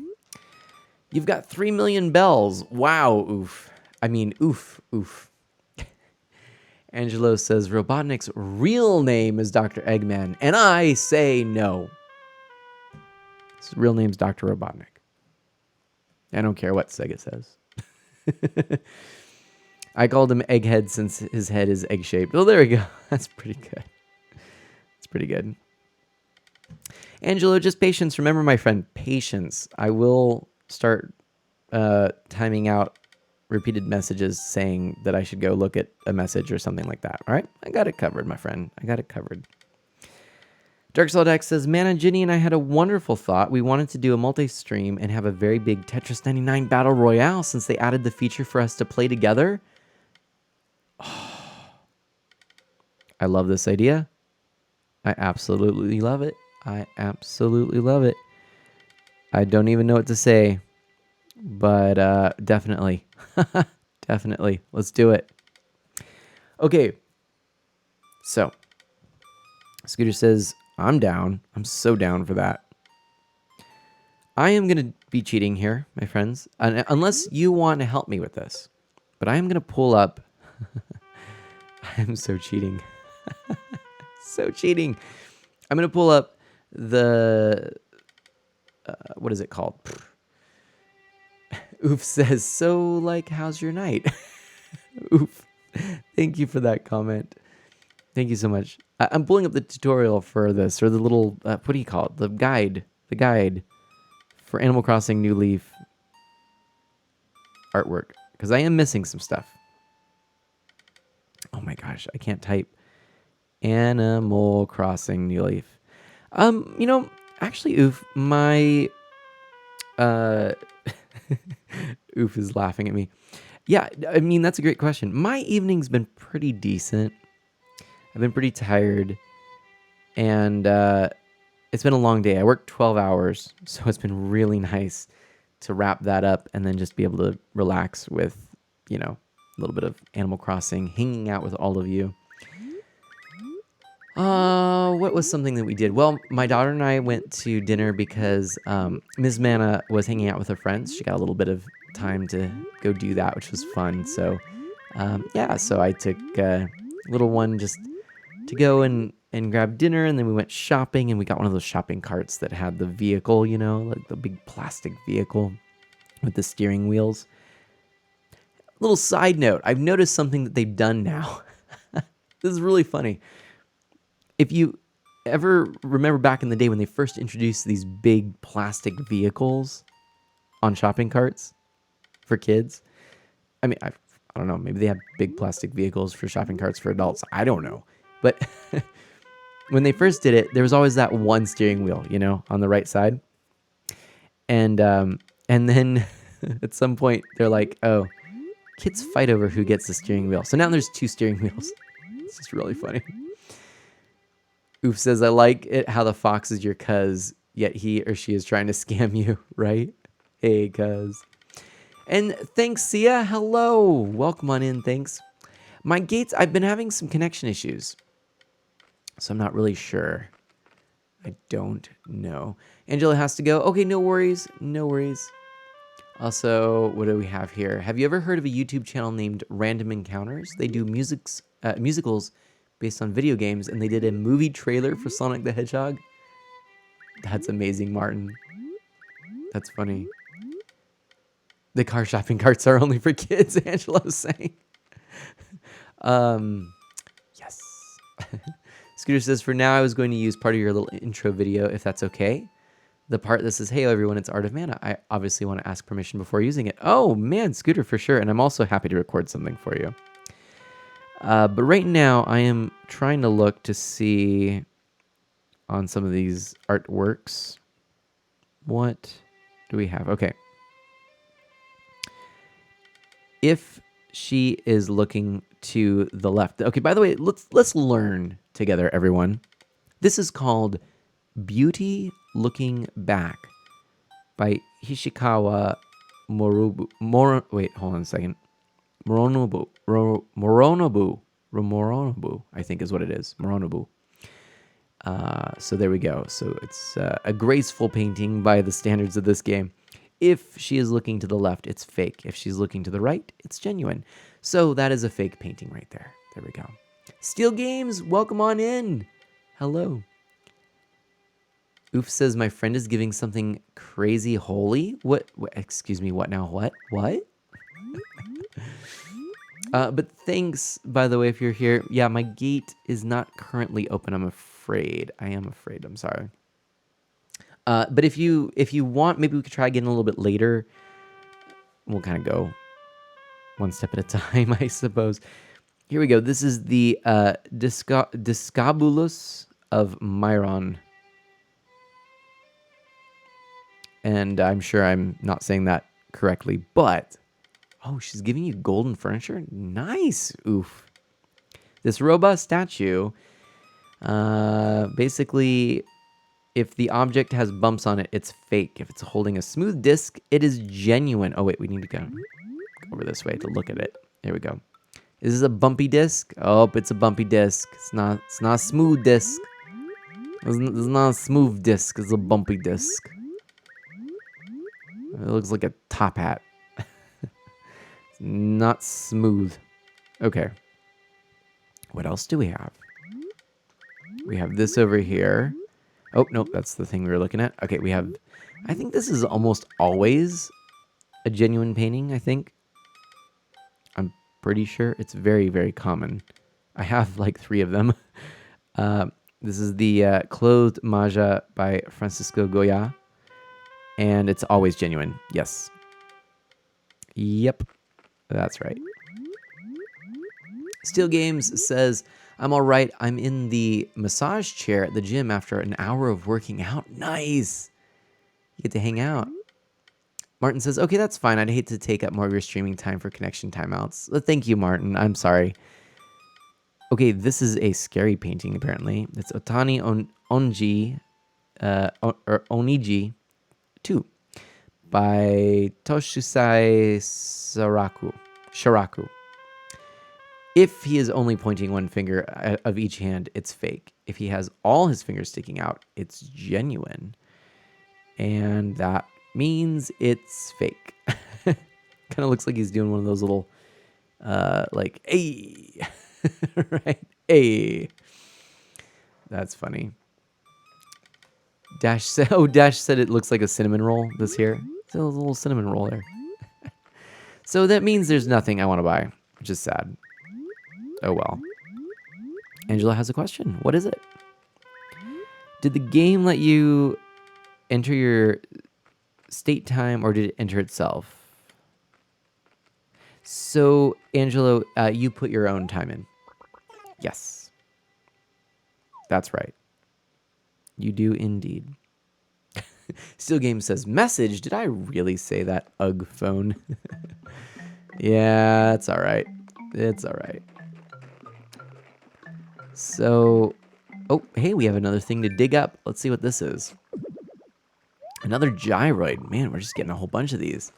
You've got 3 million bells. Wow, oof. I mean, oof. Angelo says Robotnik's real name is Dr. Eggman, and I say no. His real name's Dr. Robotnik. I don't care what Sega says. I called him Egghead since his head is egg-shaped. Oh, there we go. That's pretty good. That's pretty good. Angelo, just patience. Remember, my friend, patience. I will start timing out repeated messages saying that I should go look at a message or something like that. All right? I got it covered, my friend. I got it covered. DarkSolidX says, Man and Ginny and I had a wonderful thought. We wanted to do a multi-stream and have a very big Tetris 99 Battle Royale since they added the feature for us to play together. Oh, I love this idea. I absolutely love it. I absolutely love it. I don't even know what to say, but definitely. Definitely. Let's do it. Okay. So, Scooter says, I'm down. I'm so down for that. I am going to be cheating here, my friends, unless you want to help me with this. But I am going to pull up. I am so cheating. So cheating. I'm going to pull up the... what is it called? Oof says, so, how's your night? Oof. Thank you for that comment. Thank you so much. I'm pulling up the tutorial for this, or the little, what do you call it? The guide for Animal Crossing New Leaf artwork, because I am missing some stuff. Oh my gosh, I can't type. Animal Crossing New Leaf. Actually, Oof, my, Oof is laughing at me. Yeah, I mean, that's a great question. My evening's been pretty decent. I've been pretty tired, and it's been a long day. I worked 12 hours, so it's been really nice to wrap that up and then just be able to relax with, a little bit of Animal Crossing, hanging out with all of you. What was something that we did? Well, my daughter and I went to dinner because Ms. Mana was hanging out with her friends. She got a little bit of time to go do that, which was fun. So, yeah, so I took little one just to go and grab dinner, and then we went shopping, and we got one of those shopping carts that had the vehicle, like the big plastic vehicle with the steering wheels. Little side note, I've noticed something that they've done now. This is really funny. If you ever remember back in the day when they first introduced these big plastic vehicles on shopping carts for kids, I mean, I don't know, maybe they have big plastic vehicles for shopping carts for adults. I don't know. But when they first did it, there was always that one steering wheel, on the right side. And then at some point they're like, oh, kids fight over who gets the steering wheel. So now there's 2 steering wheels. It's just really funny. Oof says, I like it how the fox is your cuz, yet he or she is trying to scam you, right? Hey, cuz. And thanks, Sia. Hello. Welcome on in. Thanks. My gates, I've been having some connection issues, so I'm not really sure. I don't know. Angela has to go. Okay, no worries. No worries. Also, what do we have here? Have you ever heard of a YouTube channel named Random Encounters? They do musicals based on video games, and they did a movie trailer for Sonic the Hedgehog. That's amazing, Martin. That's funny. The car shopping carts are only for kids, Angela was saying. Yes. Scooter says, for now, I was going to use part of your little intro video, if that's okay. The part that says, hey, everyone, it's Art of Mana. I obviously want to ask permission before using it. Oh, man, Scooter, for sure. And I'm also happy to record something for you. But right now, I am trying to look to see on some of these artworks. What do we have? Okay. If she is looking to the left. Okay, by the way, let's learn together, everyone. This is called Beauty Looking Back by Hishikawa wait, hold on a second. Moronobu, I think is what it is. Moronobu. So there we go. So it's a graceful painting by the standards of this game. If she is looking to the left, it's fake. If she's looking to the right, it's genuine. So that is a fake painting right there. There we go. Steel Games, welcome on in. Hello. Oof says, my friend is giving something crazy holy. What excuse me, what now? What? But thanks, by the way, if you're here. Yeah, my gate is not currently open, I'm afraid. I'm sorry. But if you want, maybe we could try again a little bit later. We'll kind of go one step at a time, I suppose. Here we go. This is the Discabulus of Myron. And I'm sure I'm not saying that correctly, but... Oh, she's giving you golden furniture? Nice! Oof. This robust statue, basically, if the object has bumps on it, it's fake. If it's holding a smooth disc, it is genuine. Oh, wait, we need to go over this way to look at it. There we go. Is this a bumpy disc? Oh, it's a bumpy disc. It's not a smooth disc. It's not a smooth disc. It's a bumpy disc. It looks like a top hat. Not smooth. Okay. What else do we have? We have this over here. Oh, nope, that's the thing we were looking at. Okay, we have... I think this is almost always a genuine painting, I think. I'm pretty sure. It's very, very common. I have like 3 of them. This is the Clothed Maja by Francisco Goya. And it's always genuine. Yes. Yep. That's right. Steel Games says, I'm all right. I'm in the massage chair at the gym after an hour of working out. Nice. You get to hang out. Martin says, okay, that's fine. I'd hate to take up more of your streaming time for connection timeouts. Thank you, Martin. I'm sorry. Okay, this is a scary painting, apparently. It's Otani Onji, or Oniji 2 by Toshusai Shiraku. If he is only pointing one finger of each hand, it's fake. If he has all his fingers sticking out, it's genuine. And that means it's fake. Kind of looks like he's doing one of those little, like, hey, right? Hey. That's funny. Dash said it looks like a cinnamon roll this here. It's a little cinnamon roll there. So that means there's nothing I want to buy, which is sad. Oh well. Angela has a question. What is it? Did the game let you enter your state time, or did it enter itself? So, Angelo, you put your own time in. Yes. That's right. You do indeed. Steel Game says, message? Did I really say that? Ugh phone. Yeah, it's all right. It's all right. So, oh, hey, we have another thing to dig up. Let's see what this is. Another gyroid. Man, we're just getting a whole bunch of these.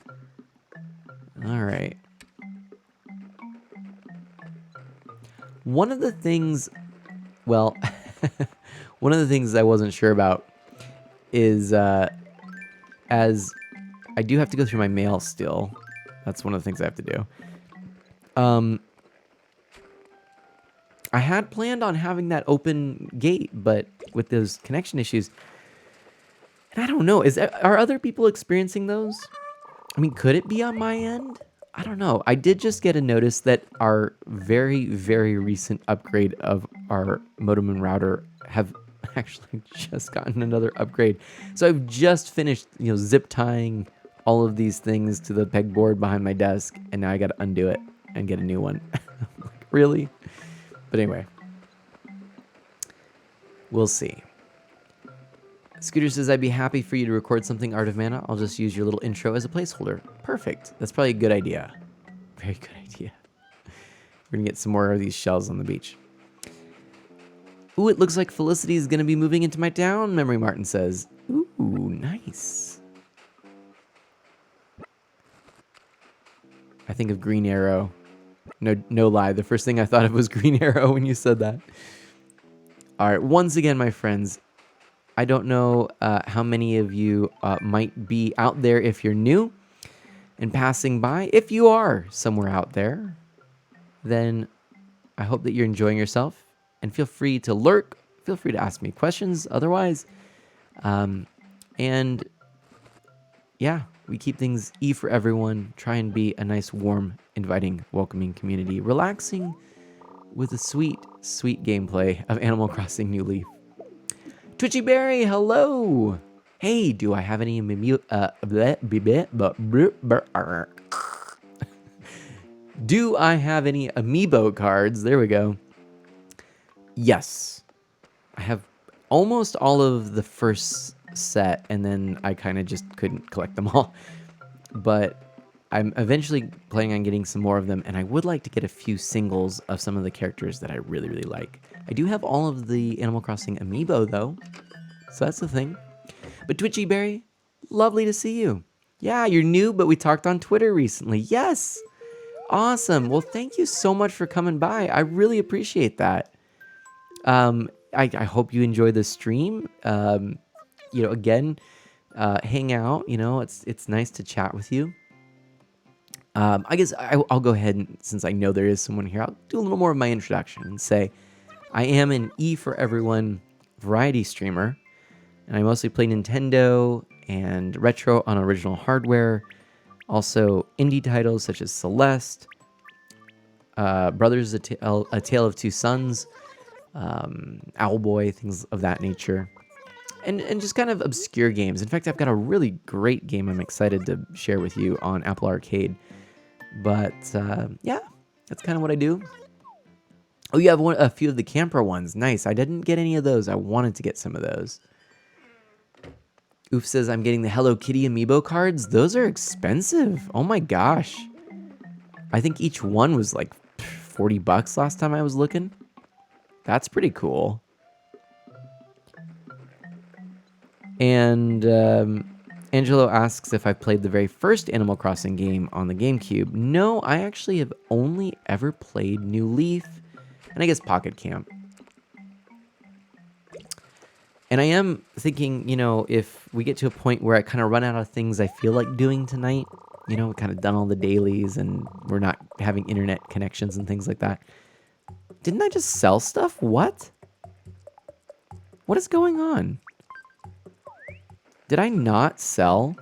All right. One of the things, well, one of the things I wasn't sure about is, as I do have to go through my mail still. That's one of the things I have to do. I had planned on having that open gate, but with those connection issues, and I don't know, are other people experiencing those? I mean, could it be on my end? I don't know. I did just get a notice that our very, very recent upgrade of our modem and router have actually just gotten another upgrade. So I've just finished, zip tying all of these things to the pegboard behind my desk, and now I got to undo it and get a new one. Like, really? But anyway, we'll see. Scooter says, I'd be happy for you to record something, Art of Mana. I'll just use your little intro as a placeholder. Perfect. That's probably a good idea. Very good idea. We're going to get some more of these shells on the beach. Ooh, it looks like Felicity is going to be moving into my town, Memory Martin says. Ooh, nice. I think of Green Arrow. No lie. The first thing I thought of was Green Arrow when you said that. All right. Once again, my friends, I don't know how many of you might be out there if you're new and passing by. If you are somewhere out there, then I hope that you're enjoying yourself, and feel free to lurk. Feel free to ask me questions otherwise. And yeah, we keep things E for everyone. Try and be a nice, warm, inviting, welcoming community, relaxing with a sweet, sweet gameplay of Animal Crossing New Leaf. Twitchy Berry, hello. Hey, do I have any do I have any amiibo cards? There we go. Yes. I have almost all of the first set, and then I kind of just couldn't collect them all. But I'm eventually planning on getting some more of them, and I would like to get a few singles of some of the characters that I really, really like. I do have all of the Animal Crossing amiibo, though, so that's the thing. But Twitchy Berry, lovely to see you. Yeah, you're new, but we talked on Twitter recently. Yes! Awesome. Well, thank you so much for coming by. I really appreciate that. I hope you enjoy the stream. Again, hang out. It's nice to chat with you. I guess I'll go ahead and, since I know there is someone here, I'll do a little more of my introduction and say I am an E for Everyone variety streamer, and I mostly play Nintendo and retro on original hardware. Also, indie titles such as Celeste, Brothers: A Tale of Two Sons, Owlboy, things of that nature, and just kind of obscure games. In fact, I've got a really great game I'm excited to share with you on Apple Arcade. But yeah, that's kind of what I do. Oh, you have a few of the camper ones. Nice. I didn't get any of those. I wanted to get some of those. Oof says, I'm getting the Hello Kitty amiibo cards. Those are expensive. Oh my gosh. I think each one was like $40 last time I was looking. That's pretty cool. And Angelo asks if I played the very first Animal Crossing game on the GameCube. No, I actually have only ever played New Leaf and I guess Pocket Camp. And I am thinking, if we get to a point where I kind of run out of things I feel like doing tonight, we kind of done all the dailies and we're not having internet connections and things like that. Didn't I just sell stuff? What? What is going on? Did I not sell?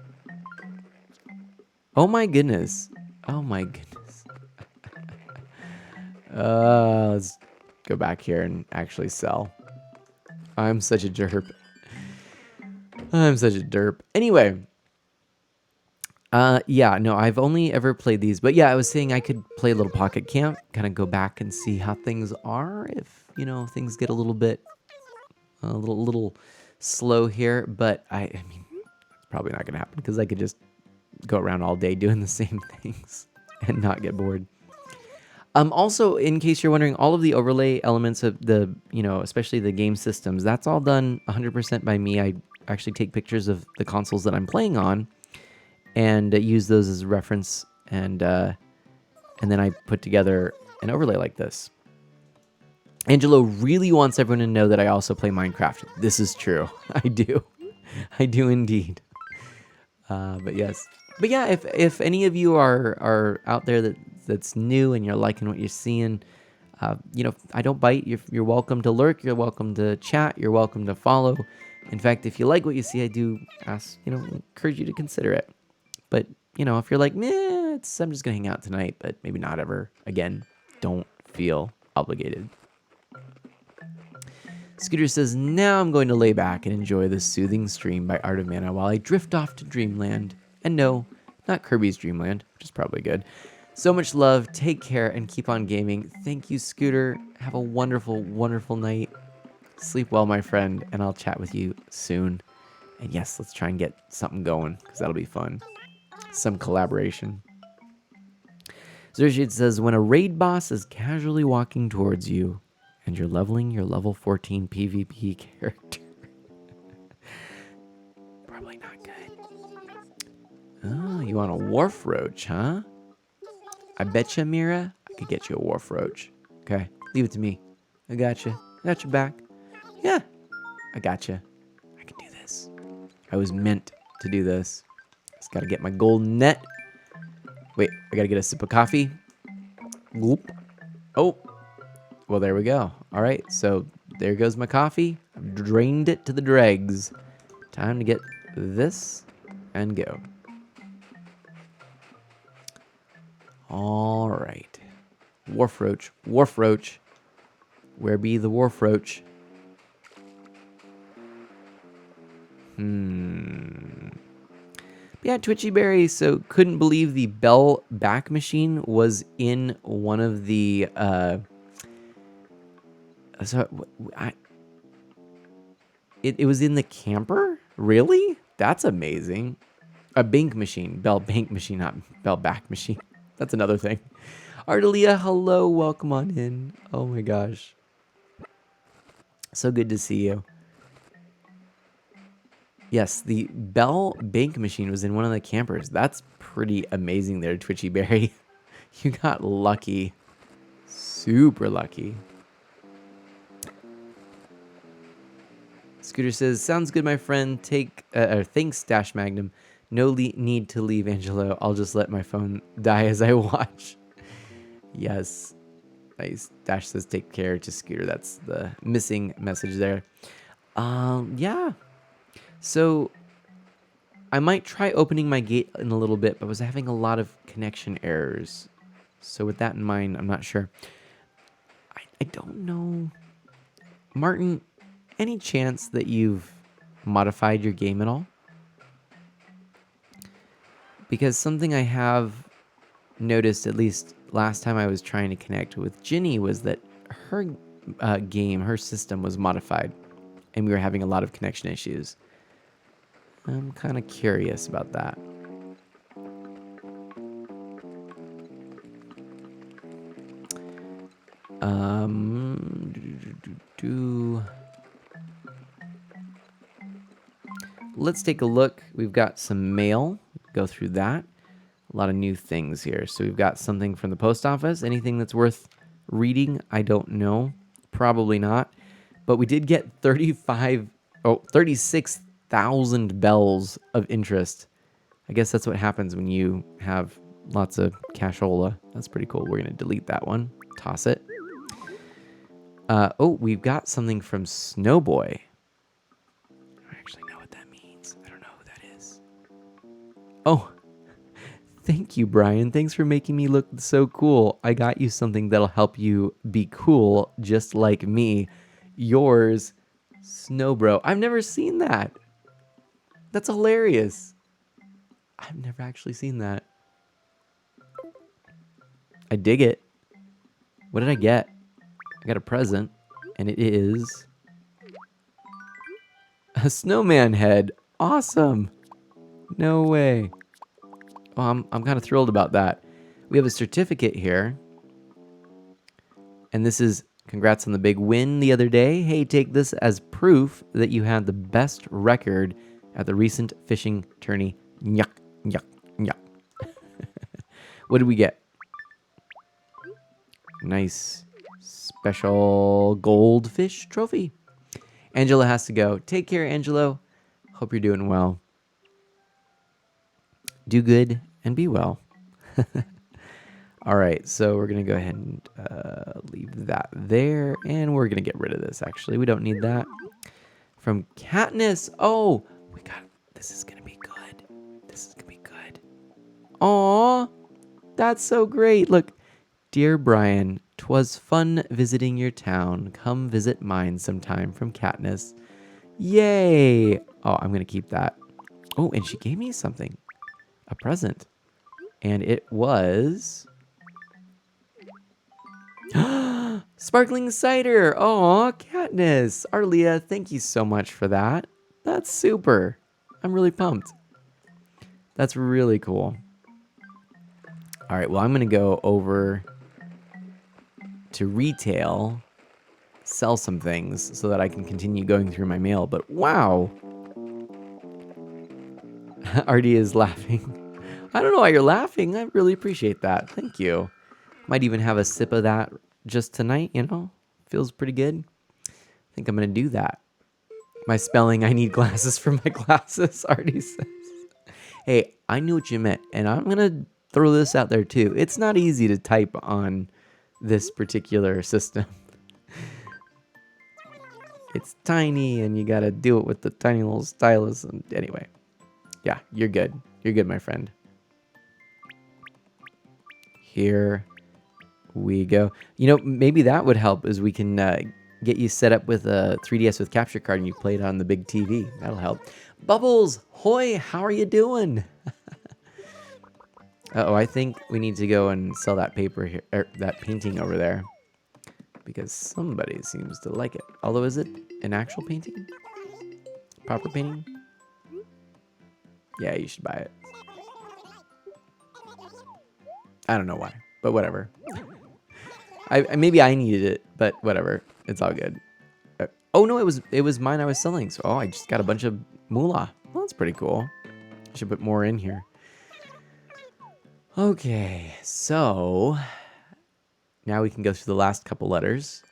Oh my goodness. Oh my goodness. Let's go back here and actually sell. I'm such a derp. I'm such a derp. Anyway. Yeah, no, I've only ever played these. But yeah, I was saying I could play a little Pocket Camp. Kind of go back and see how things are. If, things get a little bit... A little slow here. But, I mean, it's probably not going to happen. Because I could just go around all day doing the same things. And not get bored. Also, in case you're wondering, all of the overlay elements of the, especially the game systems, that's all done 100% by me. I actually take pictures of the consoles that I'm playing on and use those as a reference, and then I put together an overlay like this. Angelo really wants everyone to know that I also play Minecraft. This is true. I do. I do indeed. But yes. But yeah, if any of you are out there that's new and you're liking what you're seeing, I don't bite. You're welcome to lurk. You're welcome to chat. You're welcome to follow. In fact, if you like what you see, I do ask, encourage you to consider it. But, if you're like, meh, I'm just going to hang out tonight, but maybe not ever again, don't feel obligated. Scooter says, now I'm going to lay back and enjoy this soothing stream by Art of Mana while I drift off to Dreamland. And no, not Kirby's Dreamland, which is probably good. So much love, take care, and keep on gaming. Thank you, Scooter. Have a wonderful, wonderful night. Sleep well, my friend, and I'll chat with you soon. And yes, let's try and get something going, because that'll be fun. Some collaboration. Zershid says, when a raid boss is casually walking towards you, and you're leveling your level 14 PvP character. Probably not good. Oh, you want a Wharf Roach, huh? I bet you, Mira, I could get you a Wharf Roach. Okay, leave it to me. I got you. I got your back. Yeah, I got you. I can do this. I was meant to do this. Just gotta get my golden net. Wait, I gotta get a sip of coffee. Whoop. Oh. Well, there we go. All right, so there goes my coffee. I've drained it to the dregs. Time to get this and go. All right. Wharf Roach. Wharf Roach. Where be the Wharf Roach? Yeah, Twitchy Berry. So couldn't believe the Bell back machine was in one of the... It was in the camper? Really? That's amazing. A bank machine. Bell bank machine, not Bell back machine. That's another thing. Ardelia, hello. Welcome on in. Oh my gosh. So good to see you. Yes, the Bell bank machine was in one of the campers. That's pretty amazing there, Twitchy Berry. You got lucky. Super lucky. Scooter says, sounds good, my friend. Thanks, Dash Magnum. No need to leave, Angelo. I'll just let my phone die as I watch. Yes. Nice. Dash says, take care to Scooter. That's the missing message there. Yeah. So, I might try opening my gate in a little bit, but I was having a lot of connection errors. So, with that in mind, I'm not sure. I don't know. Martin... Any chance that you've modified your game at all? Because something I have noticed, at least last time I was trying to connect with Ginny, was that her her system was modified, and we were having a lot of connection issues. I'm kind of curious about that. let's take a look. We've got some mail. Go through that. A lot of new things here. So we've got something from the post office. Anything that's worth reading? I don't know. Probably not. But we did get 36,000 bells of interest. I guess that's what happens when you have lots of cashola. That's pretty cool. We're going to delete that one. Toss it. We've got something from Snowboy. I don't actually know what that means. I don't know who that is. Oh, thank you, Brian. Thanks for making me look so cool. I got you something that'll help you be cool, just like me. Yours, Snowbro. I've never seen that. That's hilarious. I've never actually seen that. I dig it. What did I get? I got a present, and it is a snowman head. Awesome. No way. Oh, I'm kind of thrilled about that. We have a certificate here. And this is congrats on the big win the other day. Hey, take this as proof that you had the best record at the recent fishing tourney. Nyuk, nyuk, nyuk. What did we get? Nice special goldfish trophy. Angela has to go. Take care, Angelo. Hope you're doing well. Do good and be well. All right, so we're going to go ahead and leave that there. And we're going to get rid of this, actually. We don't need that. From Katniss. Oh, this is going to be good. This is going to be good. Aw, that's so great. Look, dear Brian, 'twas fun visiting your town. Come visit mine sometime, from Katniss. Yay. Oh, I'm going to keep that. Oh, and she gave me something. A present. And it was sparkling cider. Oh, Katniss. Arlia, thank you so much for that. That's super. I'm really pumped. That's really cool. All right, well, I'm going to go over to retail, sell some things so that I can continue going through my mail. But wow. Artie is laughing. I don't know why you're laughing. I really appreciate that. Thank you. Might even have a sip of that just tonight, you know? Feels pretty good. I think I'm going to do that. My spelling, I need glasses for my glasses, Artie says. Hey, I knew what you meant, and I'm going to throw this out there too. It's not easy to type on this particular system. It's tiny, and you got to do it with the tiny little stylus. And anyway, yeah, you're good. You're good, my friend. Here we go. You know, maybe that would help, is we can get you set up with a 3DS with capture card and you play it on the big TV. That'll help. Bubbles, hoy, how are you doing? Uh-oh, I think we need to go and sell that paper here, or that painting over there, because somebody seems to like it. Although, is it an actual painting? Proper painting? Yeah, you should buy it. I don't know why, but whatever. Maybe I needed it, but whatever. It's all good. Oh no, it was mine I was selling. So I just got a bunch of moolah. Well, that's pretty cool. I should put more in here. Okay, so now we can go through the last couple letters.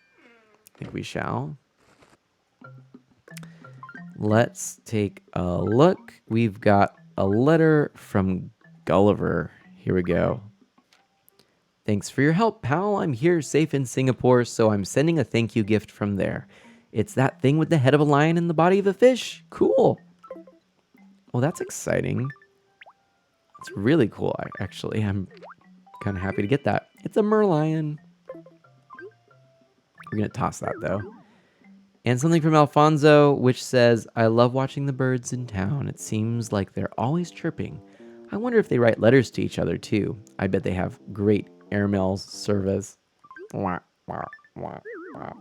I think we shall. Let's take a look. We've got a letter from Gulliver. Here we go. Thanks for your help, pal. I'm here safe in Singapore, so I'm sending a thank you gift from there. It's that thing with the head of a lion and the body of a fish. Cool. Well, that's exciting. It's really cool, actually. I'm kind of happy to get that. It's a merlion. We're going to toss that, though. And something from Alfonso, which says, I love watching the birds in town. It seems like they're always chirping. I wonder if they write letters to each other, too. I bet they have great airmail service. Wah, wah, wah, wah.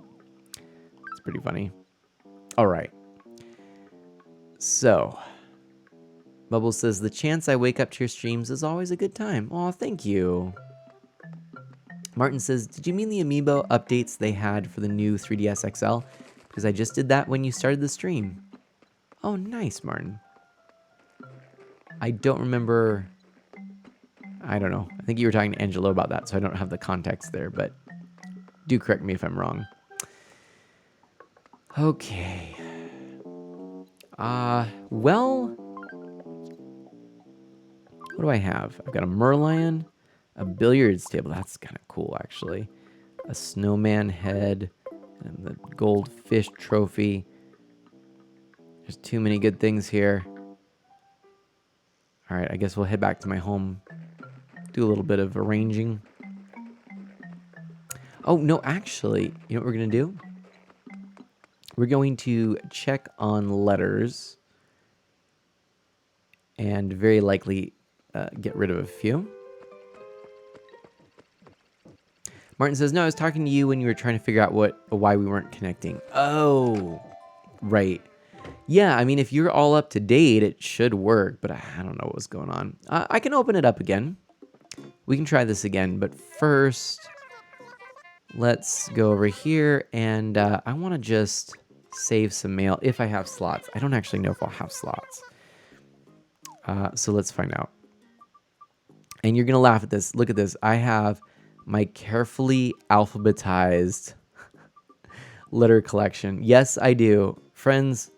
It's pretty funny. All right. So, Bubbles says, the chance I wake up to your streams is always a good time. Aw, thank you. Martin says, did you mean the amiibo updates they had for the new 3DS XL? Because I just did that when you started the stream. Oh, nice, Martin. I don't remember. I don't know. I think you were talking to Angelo about that, so I don't have the context there, but do correct me if I'm wrong. Okay. Well, what do I have? I've got a Merlion, a billiards table. That's kind of cool, actually. A snowman head, and the gold fish trophy. There's too many good things here. All right, I guess we'll head back to my home. Do a little bit of arranging. Oh, no, actually, you know what we're going to do? We're going to check on letters and very likely get rid of a few. Martin says, no, I was talking to you when you were trying to figure out why we weren't connecting. Oh, right. Yeah, I mean, if you're all up to date, it should work, but I don't know what was going on. I can open it up again. We can try this again, but first, let's go over here, and I want to just save some mail if I have slots. I don't actually know if I'll have slots. So let's find out. And you're going to laugh at this. Look at this. I have my carefully alphabetized letter collection. Yes, I do. Friends,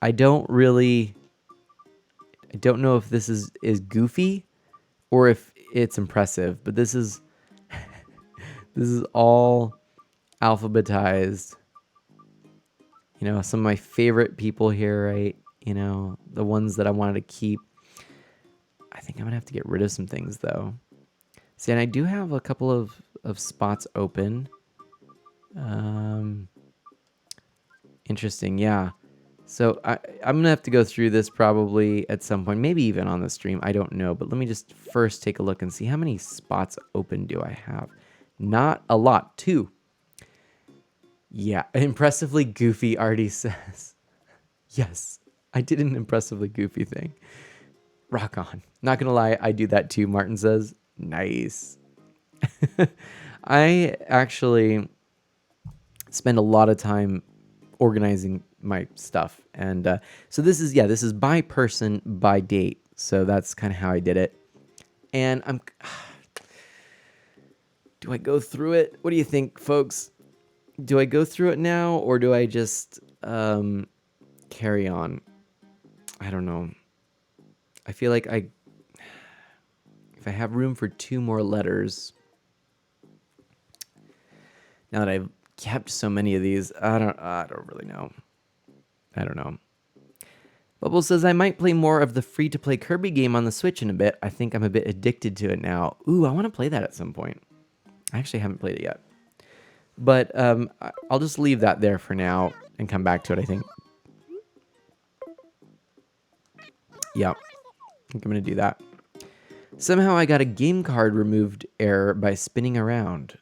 I don't know if this is goofy or if it's impressive, but this is all alphabetized. You know, some of my favorite people here, right? You know, the ones that I wanted to keep. I think I'm gonna have to get rid of some things though. See, and I do have a couple of spots open. Interesting, yeah. So I'm gonna have to go through this probably at some point, maybe even on the stream. I don't know, but let me just first take a look and see how many spots open do I have. Not a lot, 2. Yeah, impressively goofy, Artie says. Yes, I did an impressively goofy thing. Rock on. Not gonna lie, I do that too, Martin says. Nice. I actually spend a lot of time organizing my stuff. And so this is by person, by date. So that's kind of how I did it. And do I go through it? What do you think, folks? Do I go through it now or do I just carry on? I don't know. I feel like if I have room for 2 more letters, now that I've kept so many of these, I don't really know. I don't know. Bubble says, I might play more of the free-to-play Kirby game on the Switch in a bit. I think I'm a bit addicted to it now. Ooh, I want to play that at some point. I actually haven't played it yet. But I'll just leave that there for now and come back to it, I think. Yeah, I think I'm going to do that. Somehow I got a game card removed error by spinning around.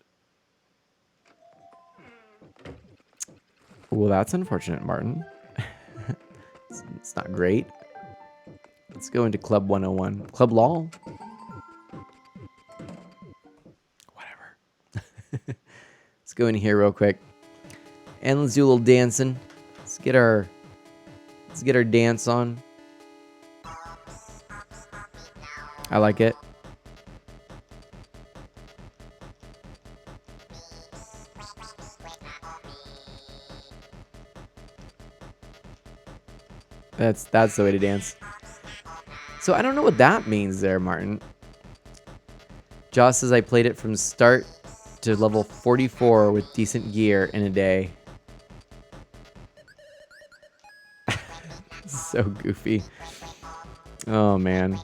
Well, that's unfortunate, Martin. It's not great. Let's go into Club 101. Club LOL? Whatever. Let's go in here real quick. And let's do a little dancing. Let's get our dance on. I like it. That's the way to dance. So I don't know what that means there, Martin. Joss says I played it from start to level 44 with decent gear in a day. So goofy. Oh, man.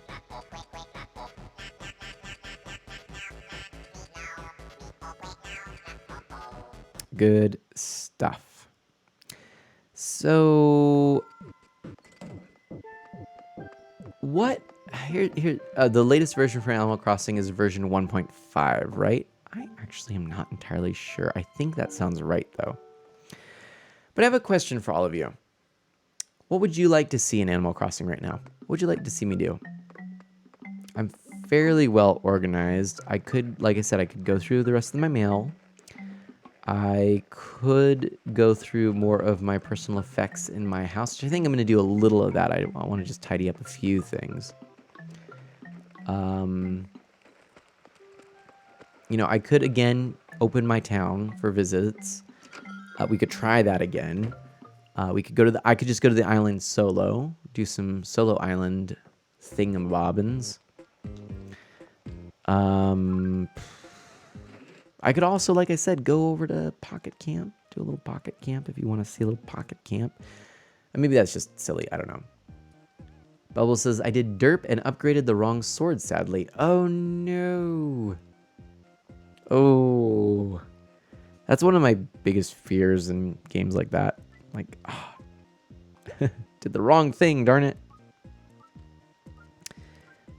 Good stuff. So... what? Here, the latest version for Animal Crossing is version 1.5, right? I actually am not entirely sure. I think that sounds right, though. But I have a question for all of you. What would you like to see in Animal Crossing right now? What would you like to see me do? I'm fairly well organized. I could, like I said, I could go through the rest of my mail. I could go through more of my personal effects in my house, which I think I'm going to do a little of that. I want to just tidy up a few things. You know, I could, again, open my town for visits. We could try that again. We could go to I could just go to the island solo, do some solo island thingamabobbins. I could also, like I said, go over to Pocket Camp, do a little Pocket Camp if you want to see a little Pocket Camp. And maybe that's just silly, I don't know. Bubble says, I did derp and upgraded the wrong sword, sadly. Oh, no. Oh. That's one of my biggest fears in games like that. Like, oh, did the wrong thing, darn it.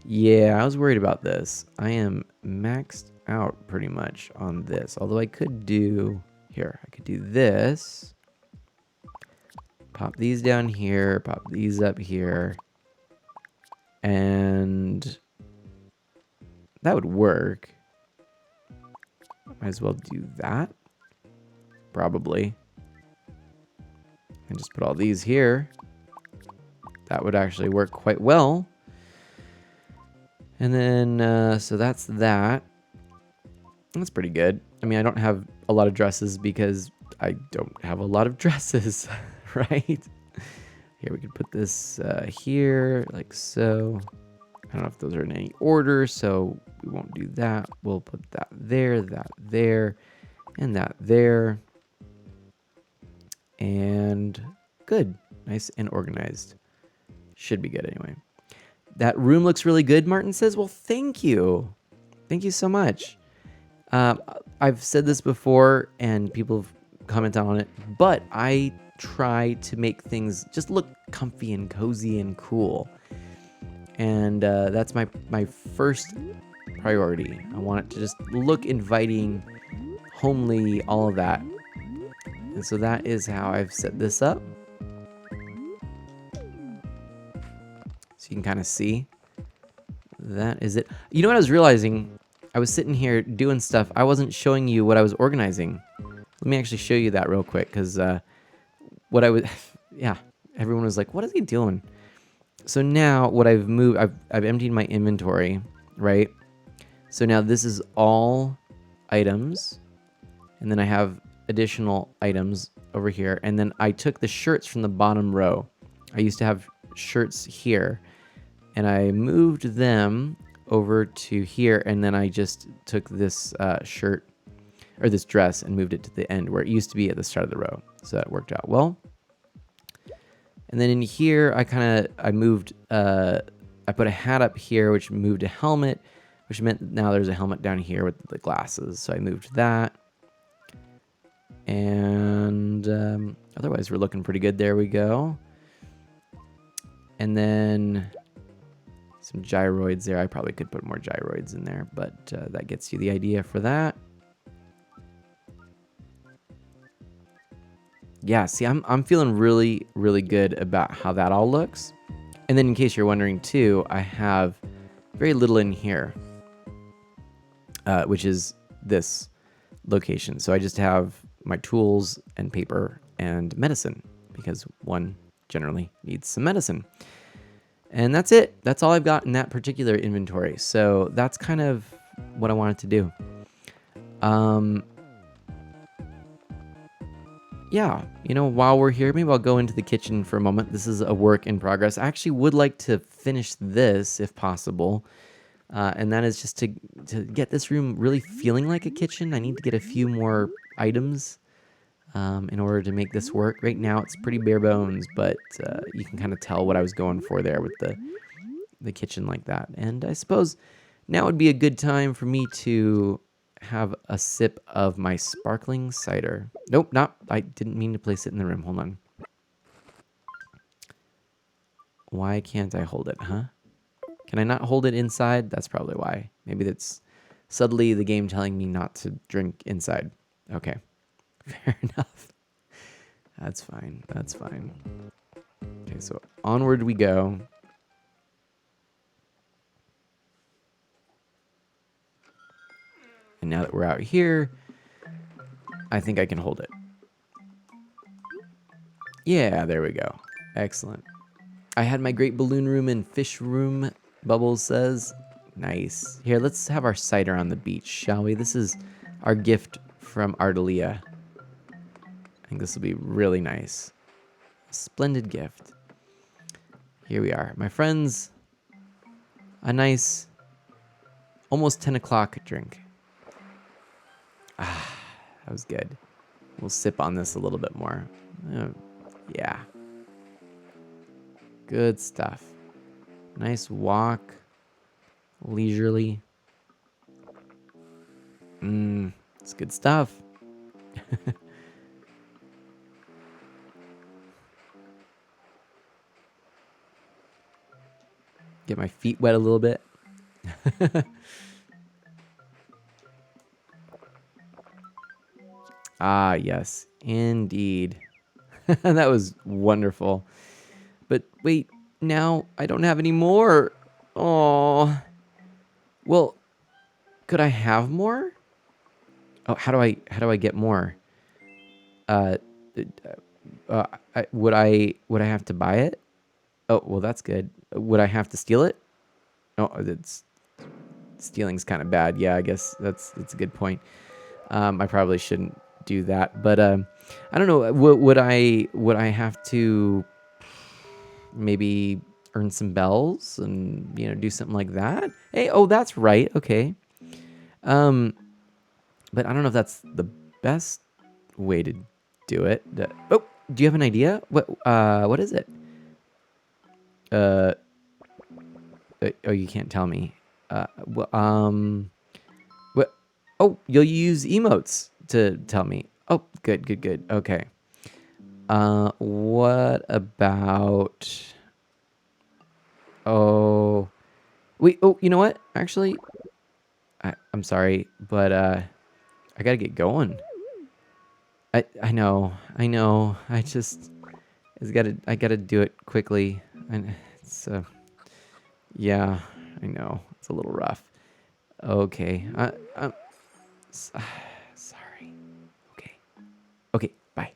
Yeah, I was worried about this. I am maxed out pretty much on this. Although I could do... Here, I could do this. Pop these down here. Pop these up here. And... that would work. Might as well do that. Probably. And just put all these here. That would actually work quite well. And then, so that's that. That's pretty good. I mean, I don't have a lot of dresses because I don't have a lot of dresses, right? Here, we could put this here, like so. I don't know if those are in any order, so we won't do that. We'll put that there, and that there. And good. Nice and organized. Should be good anyway. That room looks really good, Martin says. Well, thank you. Thank you so much. I've said this before, and people have commented on it, but I try to make things just look comfy and cozy and cool. And that's my first priority. I want it to just look inviting, homely, all of that. And so that is how I've set this up. So you can kind of see. That is it. You know what I was realizing? I was sitting here doing stuff. I wasn't showing you what I was organizing. Let me actually show you that real quick, because what I was... yeah, everyone was like, what is he doing? So now what I've moved... I've emptied my inventory, right? So now this is all items. And then I have additional items over here. And then I took the shirts from the bottom row. I used to have shirts here. And I moved them over to here. And then I just took this shirt, or this dress, and moved it to the end where it used to be at the start of the row. So that worked out well. And then in here, I moved, I put a hat up here, which moved a helmet, which meant now there's a helmet down here with the glasses. So I moved that. And otherwise, we're looking pretty good. There we go. And then some gyroids there. I probably could put more gyroids in there, but that gets you the idea for that. Yeah, see, I'm feeling really, really good about how that all looks. And then in case you're wondering too, I have very little in here, which is this location. So I just have my tools and paper and medicine, because one generally needs some medicine. And that's it. That's all I've got in that particular inventory. So that's kind of what I wanted to do. Yeah, you know, while we're here, maybe I'll go into the kitchen for a moment. This is a work in progress. I actually would like to finish this if possible. And that is just to get this room really feeling like a kitchen. I need to get a few more items in order to make this work. Right now it's pretty bare bones, but you can kind of tell what I was going for there with the kitchen like that. And I suppose now would be a good time for me to have a sip of my sparkling cider. Nope, I didn't mean to place it in the room. Hold on. Why can't I hold it, huh? Can I not hold it inside? That's probably why. Maybe that's subtly the game telling me not to drink inside. Okay, fair enough. That's fine, that's fine. Okay, so onward we go. And now that we're out here, I think I can hold it. Yeah, there we go. Excellent. I had my great balloon room and fish room, Bubbles says. Nice. Here, let's have our cider on the beach, shall we? This is our gift from Ardelia. I think this will be really nice. A splendid gift. Here we are. My friends, a nice, almost 10 o'clock drink. Ah, that was good. We'll sip on this a little bit more. Yeah. Good stuff. Nice walk. Leisurely. It's good stuff. Get my feet wet a little bit. Ah, yes, indeed. That was wonderful. But wait, now I don't have any more. Oh. Well, could I have more? Oh, how do I get more? Would I have to buy it? Oh, well, that's good. Would I have to steal it? Oh, stealing's kind of bad. Yeah, I guess that's a good point. I probably shouldn't do that, but I don't know. Would I have to maybe earn some bells and do something like that? Hey, oh, that's right. Okay. But I don't know if that's the best way to do it. Oh, do you have an idea? What is it? Oh, you can't tell me. What? Oh, you'll use emotes to tell me. Oh, good. Okay. What about? Oh, wait. Oh, you know what? Actually, I'm sorry, but I gotta get going. I know. I gotta do it quickly. And it's yeah, I know. It's a little rough. Okay. Sorry. Okay, bye.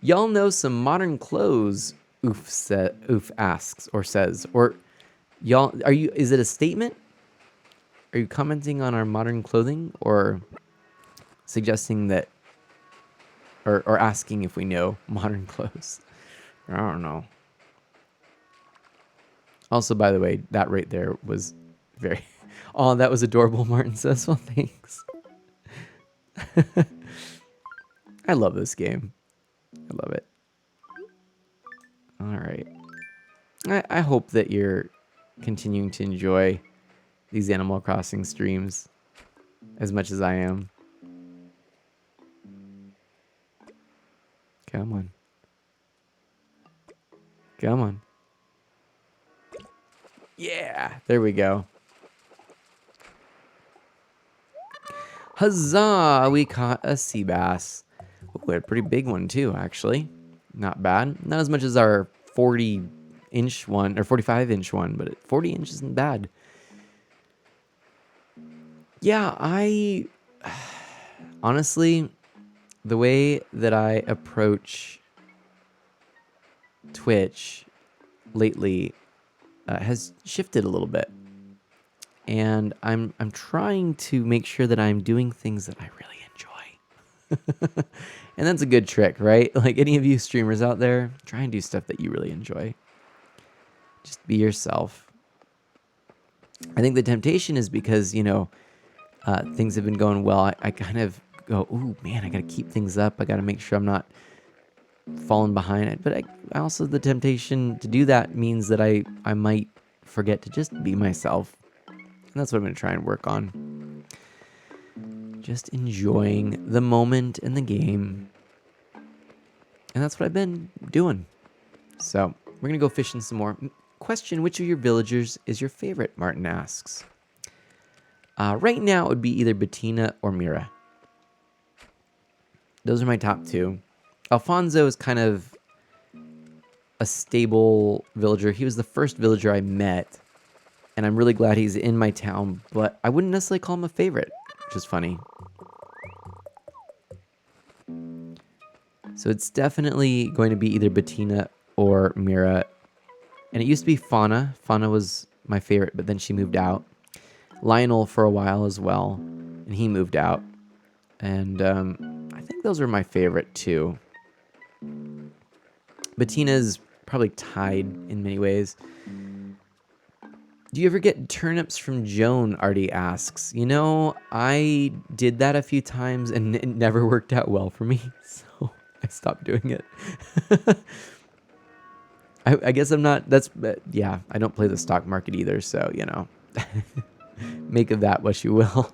Y'all know some modern clothes, Oof asks or says. Or y'all is it a statement? Are you commenting on our modern clothing or suggesting that or asking if we know modern clothes? I don't know. Also, by the way, that right there was very... Oh, that was adorable, Martin says. Well, thanks. I love this game. I love it. All right. I hope that you're continuing to enjoy these Animal Crossing streams as much as I am. Come on. Come on. Yeah, there we go. Huzzah! We caught a sea bass. Ooh, a pretty big one too, actually. Not bad. Not as much as our 40-inch one or 45-inch one, but 40 inch isn't bad. Yeah, honestly, the way that I approach Twitch lately has shifted a little bit. And I'm trying to make sure that I'm doing things that I really enjoy. And that's a good trick, right? Like any of you streamers out there, try and do stuff that you really enjoy. Just be yourself. I think the temptation is because, things have been going well. I kind of go, ooh, man, I got to keep things up. I got to make sure I'm not falling behind it. But I also, the temptation to do that means that I might forget to just be myself. And that's what I'm going to try and work on. Just enjoying the moment and the game. And that's what I've been doing. So we're going to go fishing some more. Question, which of your villagers is your favorite? Martin asks. Right now, it would be either Bettina or Mira. Those are my top two. Alfonso is kind of a stable villager. He was the first villager I met. And I'm really glad he's in my town, but I wouldn't necessarily call him a favorite, which is funny. So it's definitely going to be either Bettina or Mira. And it used to be Fauna. Fauna was my favorite, but then she moved out. Lionel for a while as well, and he moved out. And I think those are my favorite too. Bettina's probably tied in many ways. Do you ever get turnips from Joan? Artie asks. You know, I did that a few times and it never worked out well for me, so I stopped doing it. I guess I'm not, yeah, I don't play the stock market either, so, you know, make of that what you will.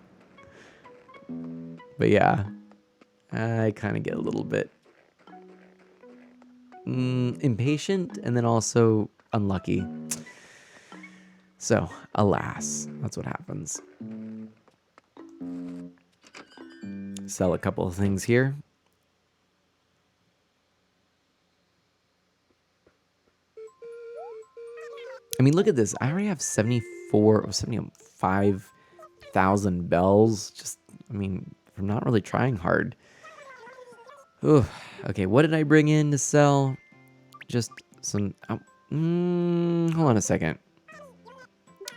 But yeah, I kind of get a little bit impatient and then also unlucky. So, alas, that's what happens. Sell a couple of things here. I mean, look at this. I already have 74 or 75,000 bells. Just, I mean, from not really trying hard. Ooh, okay, what did I bring in to sell? Just some... hold on a second.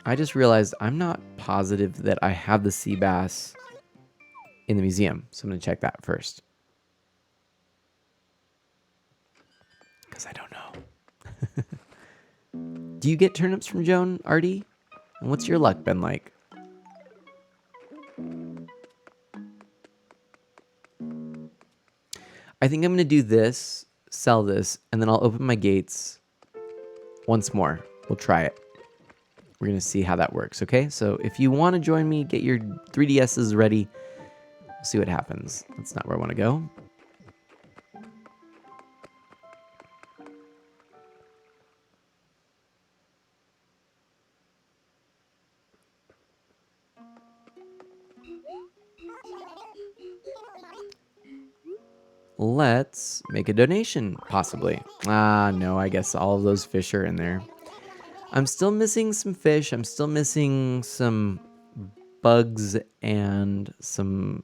I just realized I'm not positive that I have the sea bass in the museum. So I'm going to check that first. Because I don't know. Do you get turnips from Joan, Artie? And what's your luck been like? I think I'm going to do this, sell this, and then I'll open my gates once more. We'll try it. We're going to see how that works, okay? So if you want to join me, get your 3DSs ready. We'll see what happens. That's not where I want to go. Let's make a donation, possibly. No, I guess all of those fish are in there. I'm still missing some fish. I'm still missing some bugs and some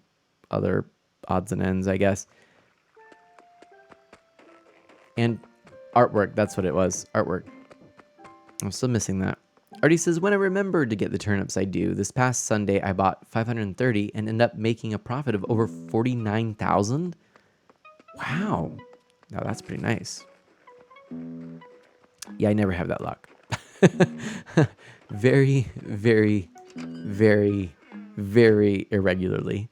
other odds and ends, I guess. And artwork, that's what it was. Artwork. I'm still missing that. Artie says, when I remembered to get the turnips, I do. This past Sunday, I bought 530 and ended up making a profit of over 49,000. Wow. Now that's pretty nice. Yeah, I never have that luck. Very, very, very, very irregularly.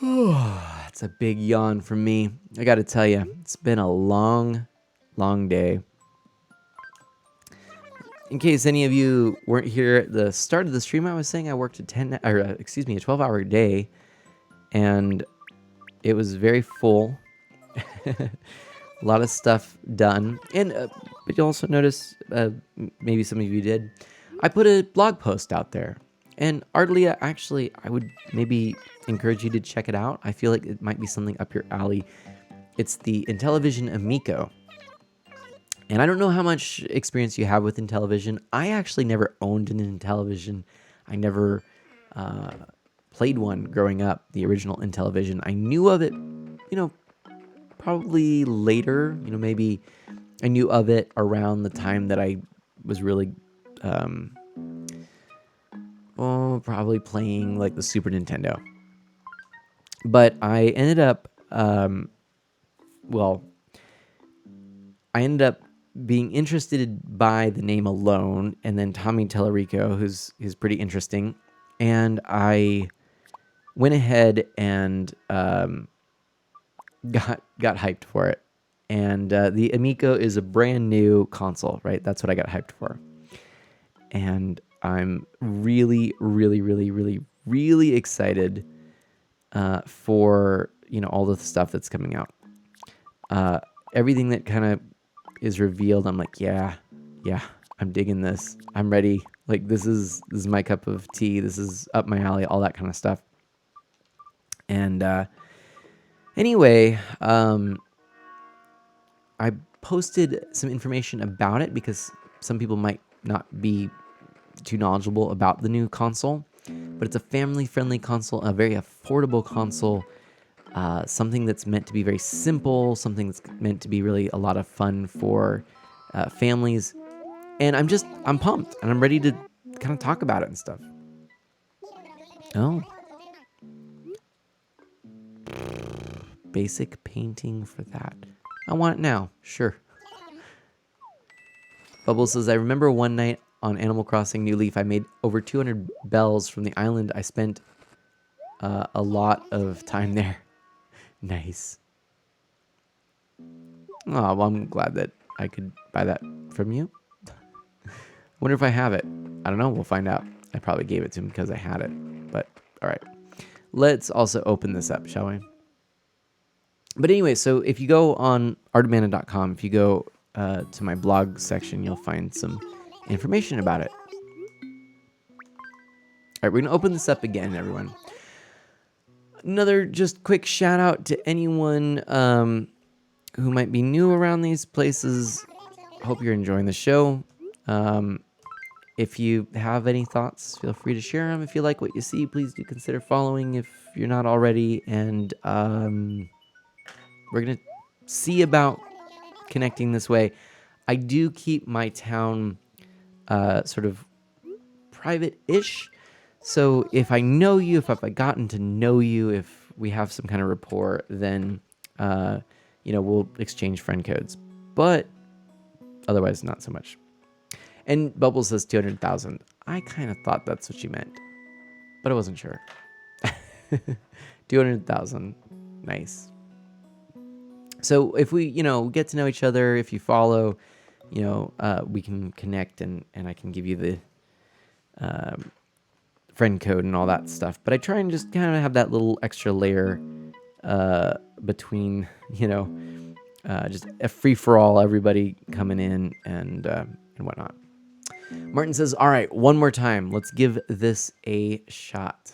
That's a big yawn from me. I got to tell you, it's been a long, long day. In case any of you weren't here at the start of the stream, I was saying I worked a 12-hour day, and it was very full. A lot of stuff done. And but you also notice, maybe some of you did, I put a blog post out there. And Ardelia, actually, I would maybe encourage you to check it out. I feel like it might be something up your alley. It's the Intellivision Amico. And I don't know how much experience you have with Intellivision. I actually never owned an Intellivision. I never played one growing up, the original Intellivision. I knew of it, probably later. Maybe I knew of it around the time that I was really, probably playing like the Super Nintendo. But I ended up, being interested by the name alone, and then Tommy Tellerico, who's pretty interesting, and I went ahead and got hyped for it. And the Amico is a brand new console, right? That's what I got hyped for, and I'm really, really, really, really, really excited for all the stuff that's coming out. Everything that kind of is revealed, I'm like, yeah, I'm digging this. I'm ready. Like, this is my cup of tea. This is up my alley, all that kind of stuff. And anyway, I posted some information about it because some people might not be too knowledgeable about the new console, but it's a family-friendly console, a very affordable console, something that's meant to be very simple, something that's meant to be really a lot of fun for families. And I'm pumped, and I'm ready to kind of talk about it and stuff. Oh. Basic painting for that. I want it now. Sure. Bubbles says, I remember one night on Animal Crossing New Leaf, I made over 200 bells from the island. I spent a lot of time there. Nice. Oh, well, I'm glad that I could buy that from you. Wonder if I have it. I don't know. We'll find out. I probably gave it to him because I had it. But, all right. Let's also open this up, shall we? But anyway, so if you go on artofmana.com, if you go to my blog section, you'll find some information about it. All right, we're going to open this up again, everyone. Another just quick shout out to anyone who might be new around these places. Hope you're enjoying the show. If you have any thoughts, feel free to share them. If you like what you see, please do consider following if you're not already. And we're going to see about connecting this way. I do keep my town sort of private-ish. So if I know you, if I've gotten to know you, if we have some kind of rapport, then, we'll exchange friend codes. But otherwise, not so much. And Bubbles says 200,000. I kind of thought that's what she meant, but I wasn't sure. 200,000. Nice. So if we, get to know each other, if you follow, we can connect and I can give you the friend code and all that stuff. But I try and just kind of have that little extra layer between, just a free-for-all, everybody coming in and whatnot. Martin says, all right, one more time. Let's give this a shot.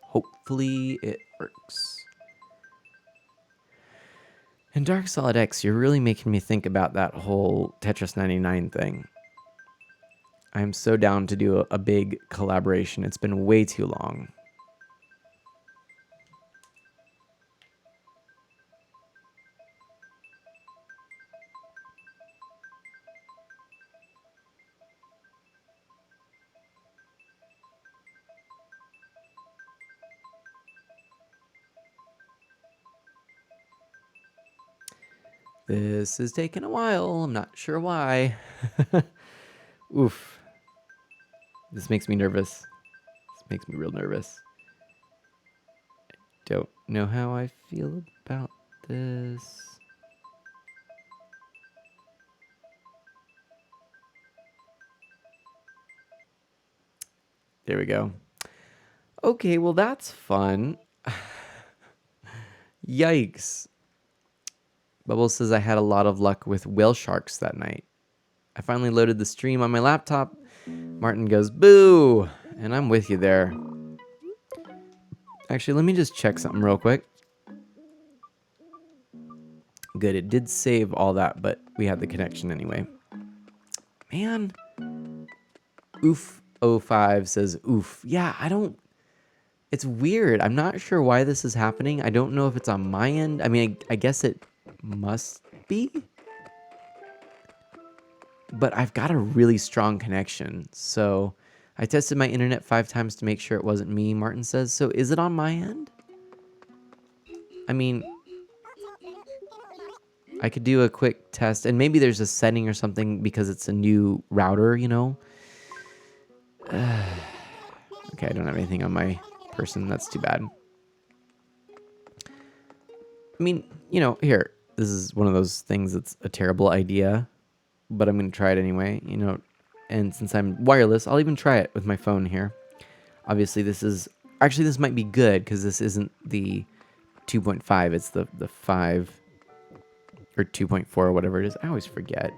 Hopefully it works. And Dark Solid X, you're really making me think about that whole Tetris 99 thing. I'm so down to do a big collaboration. It's been way too long. This is taking a while. I'm not sure why. Oof. This makes me nervous. This makes me real nervous. I don't know how I feel about this. There we go. Okay, well, that's fun. Yikes. Bubbles says I had a lot of luck with whale sharks that night. I finally loaded the stream on my laptop. Martin goes, boo! And I'm with you there. Actually, let me just check something real quick. Good, it did save all that, but we had the connection anyway. Man. Oof05 says, oof. Yeah, it's weird. I'm not sure why this is happening. I don't know if it's on my end. I mean, I guess it must be. But I've got a really strong connection. So I tested my internet 5 times to make sure it wasn't me, Martin says. So is it on my end? I mean, I could do a quick test. And maybe there's a setting or something because it's a new router, Okay, I don't have anything on my person. That's too bad. I mean, here. This is one of those things that's a terrible idea, but I'm going to try it anyway, and since I'm wireless, I'll even try it with my phone here. Obviously, this might be good because this isn't the 2.5, it's the 5 or 2.4 or whatever it is. I always forget.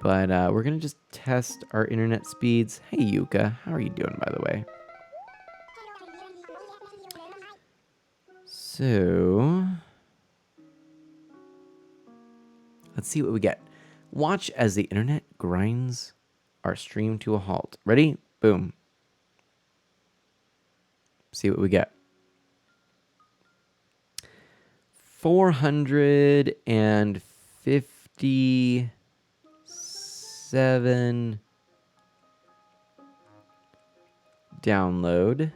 But we're going to just test our internet speeds. Hey, Yuka, how are you doing, by the way? So let's see what we get. Watch as the internet grinds our stream to a halt. Ready? Boom. See what we get. 457 download.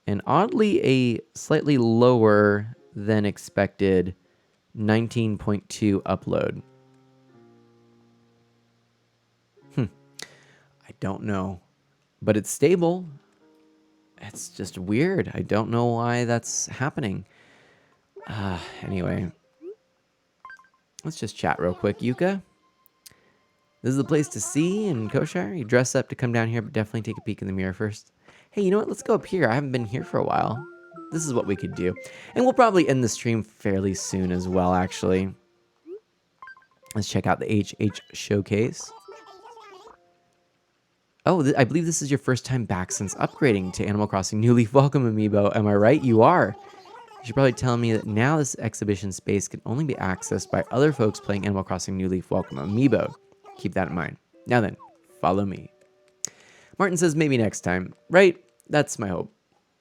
And oddly, a slightly lower than expected 19.2 upload. I don't know, but it's stable. It's just weird. I don't know why that's happening. Anyway, let's just chat real quick. Yuka, this is the place to see in Koshire. You dress up to come down here, but definitely take a peek in the mirror first. Hey, you know what? Let's go up here. I haven't been here for a while. This is what we could do. And we'll probably end the stream fairly soon as well, actually. Let's check out the HH Showcase. Oh, I believe this is your first time back since upgrading to Animal Crossing New Leaf. Welcome, Amiibo. Am I right? You are. You should probably tell me that now this exhibition space can only be accessed by other folks playing Animal Crossing New Leaf. Welcome, Amiibo. Keep that in mind. Now then, follow me. Martin says maybe next time. Right? That's my hope.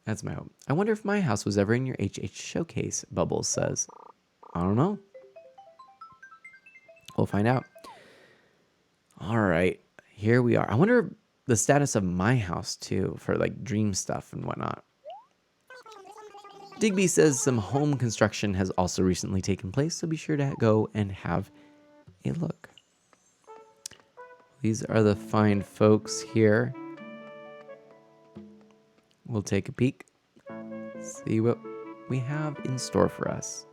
That's my hope. I wonder if my house was ever in your HH Showcase, Bubbles says. I don't know. We'll find out. All right. Here we are. I wonder the status of my house, too, for like dream stuff and whatnot. Digby says some home construction has also recently taken place, so be sure to go and have a look. These are the fine folks here. We'll take a peek, see what we have in store for us.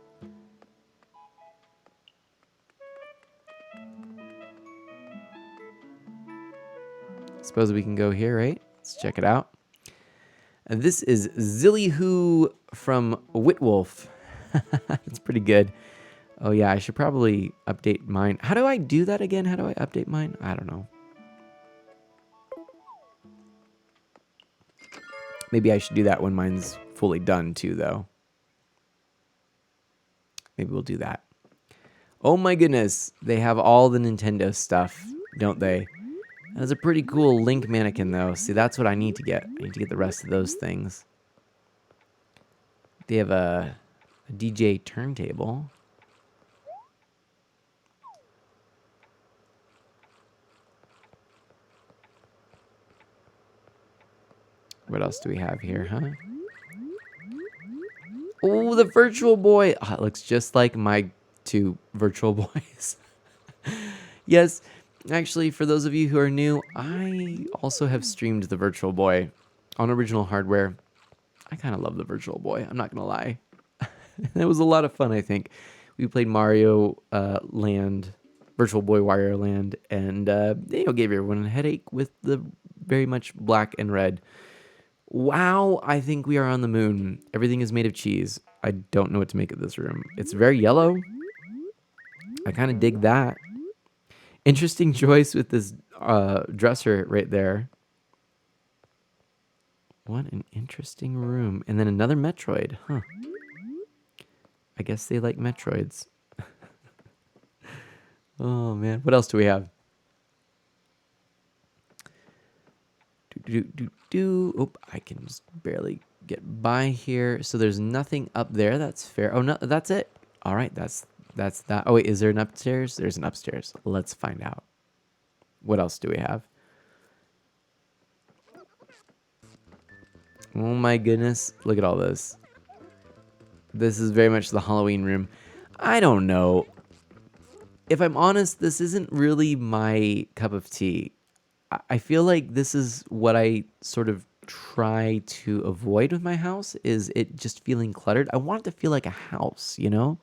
Suppose we can go here, right? Let's check it out. And this is Zillyhoo from Whitwolf. It's pretty good. Oh yeah, I should probably update mine. How do I do that again? How do I update mine? I don't know. Maybe I should do that when mine's fully done too, though. Maybe we'll do that. Oh my goodness, they have all the Nintendo stuff, don't they? That's a pretty cool Link mannequin, though. See, that's what I need to get. I need to get the rest of those things. They have a DJ turntable. What else do we have here, huh? Oh, the Virtual Boy. Oh, it looks just like my two Virtual Boys. Yes. Actually, for those of you who are new, I also have streamed the Virtual Boy on original hardware. I kind of love the Virtual Boy, I'm not going to lie. It was a lot of fun, I think. We played Mario Land, Virtual Boy Wario Land, and gave everyone a headache with the very much black and red. Wow, I think we are on the moon. Everything is made of cheese. I don't know what to make of this room. It's very yellow. I kind of dig that. Interesting choice with this dresser right there. What an interesting room. And then another Metroid. Huh. I guess they like Metroids. Oh, man. What else do we have? Oh, I can just barely get by here. So there's nothing up there. That's fair. Oh, no, that's it. All right, that's that. Oh, wait, is there an upstairs? There's an upstairs. Let's find out. What else do we have? Oh my goodness. Look at all this. This is very much the Halloween room. I don't know. If I'm honest, this isn't really my cup of tea. I feel like this is what I sort of try to avoid with my house, is it just feeling cluttered. I want it to feel like a house, you know?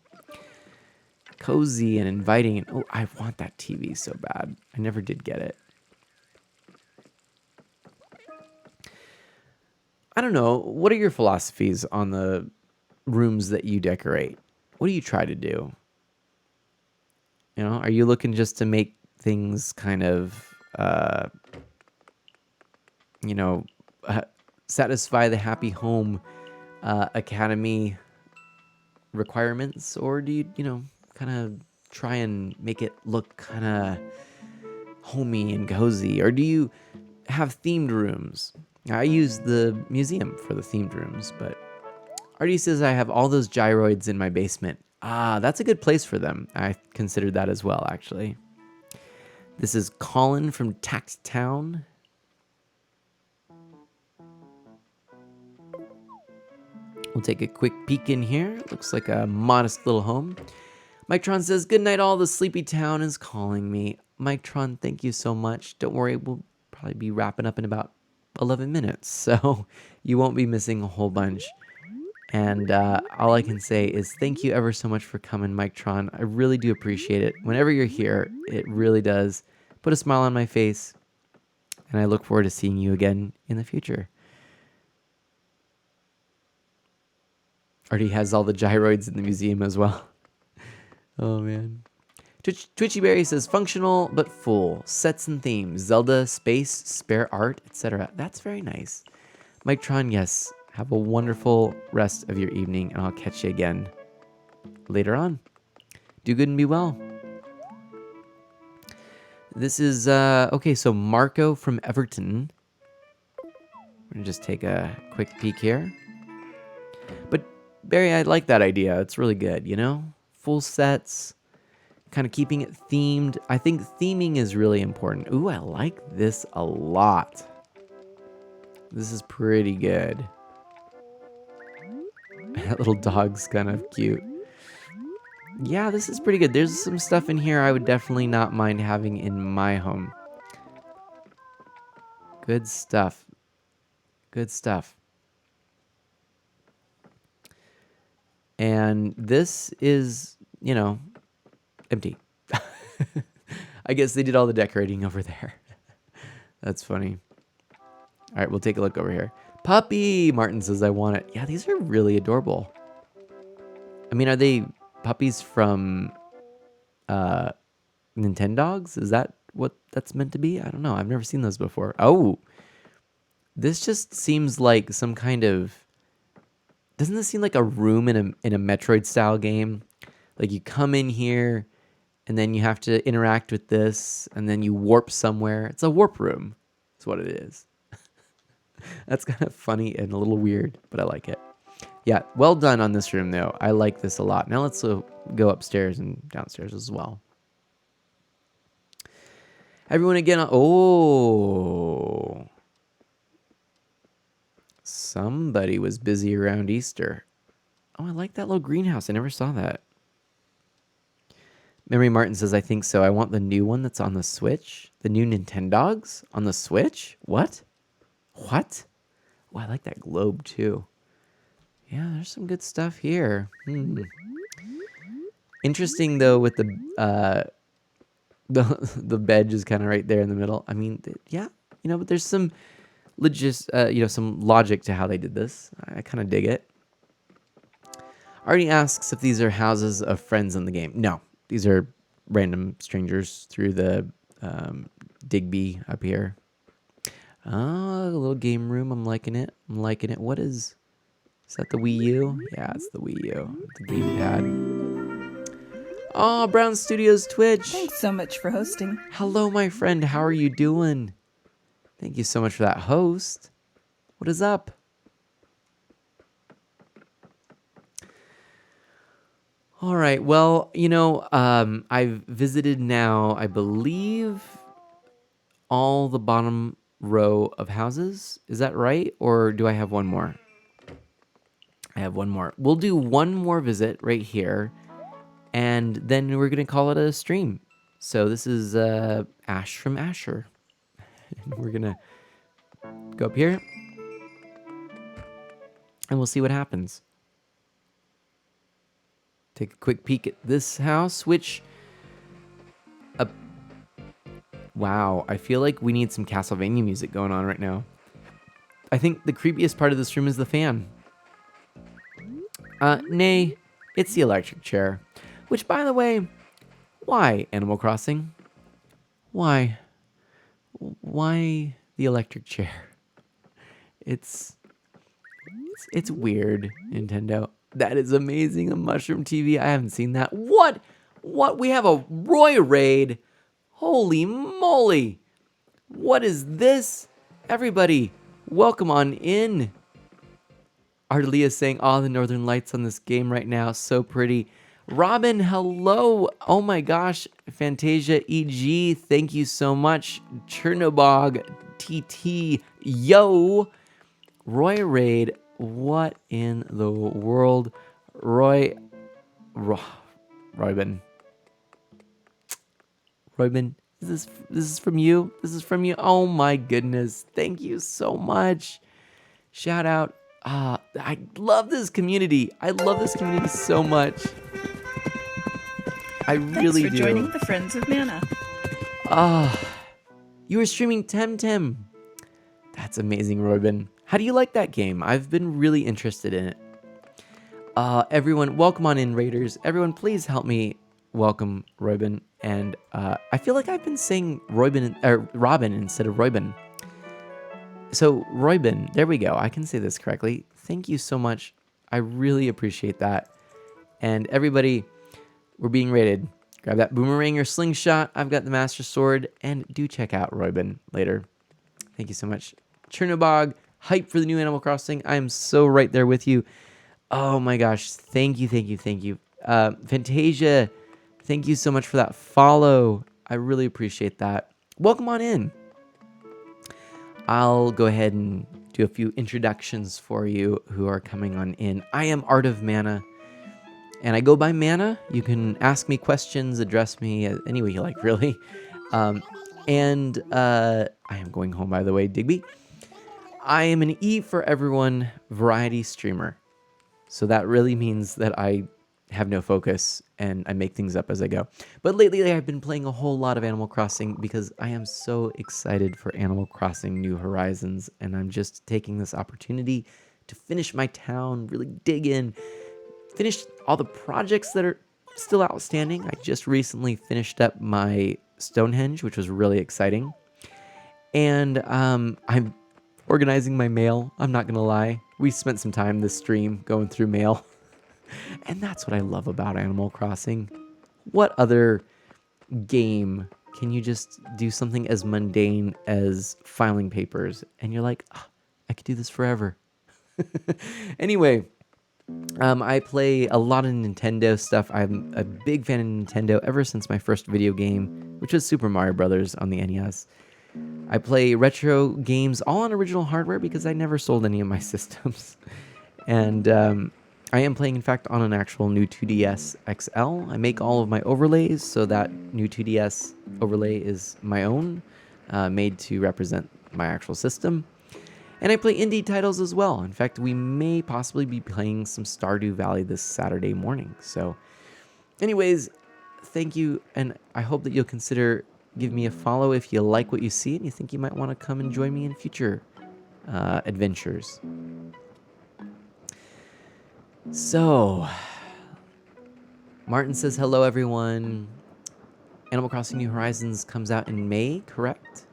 Cozy and inviting. And oh, I want that TV so bad. I never did get it. I don't know. What are your philosophies on the rooms that you decorate? What do you try to do? You know, are you looking just to make things kind of, satisfy the Happy Home Academy requirements, or do you, kind of try and make it look kind of homey and cozy, or do you have themed rooms? I use the museum for the themed rooms, but Artie says I have all those gyroids in my basement. Ah, that's a good place for them. I considered that as well, actually. This is Colin from Tact Town. We'll take a quick peek in here. Looks like a modest little home. Mike-tron says, good night, all the sleepy town is calling me. Mike-tron, thank you so much. Don't worry, we'll probably be wrapping up in about 11 minutes, so you won't be missing a whole bunch. And all I can say is thank you ever so much for coming, Mike-tron. I really do appreciate it. Whenever you're here, it really does put a smile on my face, and I look forward to seeing you again in the future. Already has all the gyroids in the museum as well. Oh, man. Twitchyberry says, functional but full. Sets and themes. Zelda, space, spare art, etc. That's very nice. Mike-tron, yes. Have a wonderful rest of your evening, and I'll catch you again later on. Do good and be well. This is, okay, so Marco from Everton. We're going to just take a quick peek here. But, Barry, I like that idea. It's really good, Full sets, kind of keeping it themed. I think theming is really important. Ooh, I like this a lot. This is pretty good. That little dog's kind of cute. Yeah, this is pretty good. There's some stuff in here I would definitely not mind having in my home. Good stuff. Good stuff. And this is, empty. I guess they did all the decorating over there. That's funny. All right, we'll take a look over here. Puppy! Martin says, I want it. Yeah, these are really adorable. I mean, are they puppies from Nintendogs? Is that what that's meant to be? I don't know. I've never seen those before. Oh! This just seems like some kind of... Doesn't this seem like a room in a Metroid-style game? Like you come in here, and then you have to interact with this, and then you warp somewhere. It's a warp room. That's what it is. That's kind of funny and a little weird, but I like it. Yeah, well done on this room, though. I like this a lot. Now let's go upstairs and downstairs as well. Everyone again. Oh. Somebody was busy around Easter. Oh, I like that little greenhouse. I never saw that. Memory Martin says, I think so. I want the new one that's on the Switch. The new Nintendogs on the Switch? What? What? Oh, I like that globe, too. Yeah, there's some good stuff here. Interesting, though, with the bed just kind of right there in the middle. I mean, yeah, but there's some... some logic to how they did this. I kind of dig it. Artie asks if these are houses of friends in the game. No, these are random strangers through the Digby up here. Oh, a little game room. I'm liking it. What is that the Wii U? Yeah, it's the Wii U. The gamepad. Oh, Brown Studios Twitch. Thanks so much for hosting. Hello, my friend. How are you doing? Thank you so much for that host. What is up? All right. Well, I've visited now, I believe, all the bottom row of houses. Is that right? Or do I have one more? I have one more. We'll do one more visit right here, and then we're going to call it a stream. So this is Ash from Asher. And we're going to go up here, and we'll see what happens. Take a quick peek at this house, which... wow, I feel like we need some Castlevania music going on right now. I think the creepiest part of this room is the fan. Nay, it's the electric chair. Which, by the way, why Animal Crossing? Why? Why the electric chair? It's weird, Nintendo. That is amazing. A mushroom TV. I haven't seen that. What? What? We have a Roy raid. Holy moly. What is this? Everybody, welcome on in. Ardelia saying, oh, the northern lights on this game right now. So pretty. Robin, hello. Oh my gosh. Fantasia EG, thank you so much. Chernobog TT, yo. Roy Raid, what in the world? Roybin. Roybin, this is from you? This is from you? Oh my goodness. Thank you so much. Shout out. I love this community. I love this community so much. I really do. Thanks for joining the Friends of Mana. You were streaming Temtem. That's amazing, Roybin. How do you like that game? I've been really interested in it. Everyone, welcome on in, Raiders. Everyone, please help me welcome Roybin. And I feel like I've been saying Robin instead of Roybin. So, Roybin, there we go. I can say this correctly. Thank you so much. I really appreciate that. And everybody, we're being raided. Grab that boomerang or slingshot. I've got the Master Sword. And do check out Roybin later. Thank you so much. Chernobog, hype for the new Animal Crossing. I am so right there with you. Oh my gosh. Thank you. Fantasia, thank you so much for that follow. I really appreciate that. Welcome on in. I'll go ahead and do a few introductions for you who are coming on in. I am Art of Mana, and I go by Mana. You can ask me questions, address me any way you like, really. I am going home, by the way, Digby. I am an E for everyone variety streamer. So that really means that I have no focus and I make things up as I go. But lately I've been playing a whole lot of Animal Crossing because I am so excited for Animal Crossing New Horizons, and I'm just taking this opportunity to finish my town, really dig in, finish all the projects that are still outstanding. I just recently finished up my Stonehenge, which was really exciting. And I'm organizing my mail. I'm not going to lie. We spent some time this stream going through mail. And that's what I love about Animal Crossing. What other game can you just do something as mundane as filing papers? And you're like, oh, I could do this forever. Anyway, I play a lot of Nintendo stuff. I'm a big fan of Nintendo ever since my first video game, which was Super Mario Brothers on the NES. I play retro games all on original hardware because I never sold any of my systems. And I am playing, in fact, on an actual new 2DS XL. I make all of my overlays, so that new 2DS overlay is my own, made to represent my actual system. And I play indie titles as well. In fact, we may possibly be playing some Stardew Valley this Saturday morning. So anyways, thank you, and I hope that you'll consider giving me a follow if you like what you see and you think you might want to come and join me in future adventures. So, Martin says, hello, everyone. Animal Crossing New Horizons comes out in May, correct?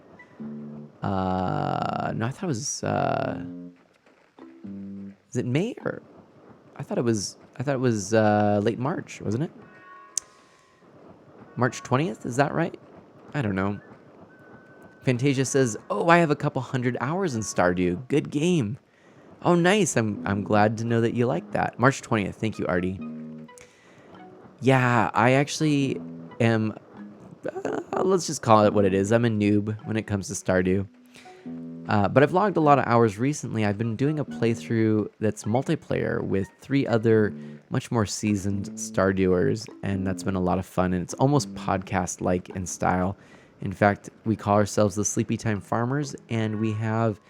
No, I thought it was, is it May or? I thought it was late March, wasn't it? March 20th, is that right? I don't know. Fantasia says, oh, I have a couple 100 hours in Stardew. Good game. Oh, nice. I'm glad to know that you like that. March 20th. Thank you, Artie. Yeah, I actually am, let's just call it what it is. I'm a noob when it comes to Stardew. But I've logged a lot of hours recently. I've been doing a playthrough that's multiplayer with 3 other much more seasoned Stardewers, and that's been a lot of fun, and it's almost podcast-like in style. In fact, we call ourselves the Sleepy Time Farmers, and we have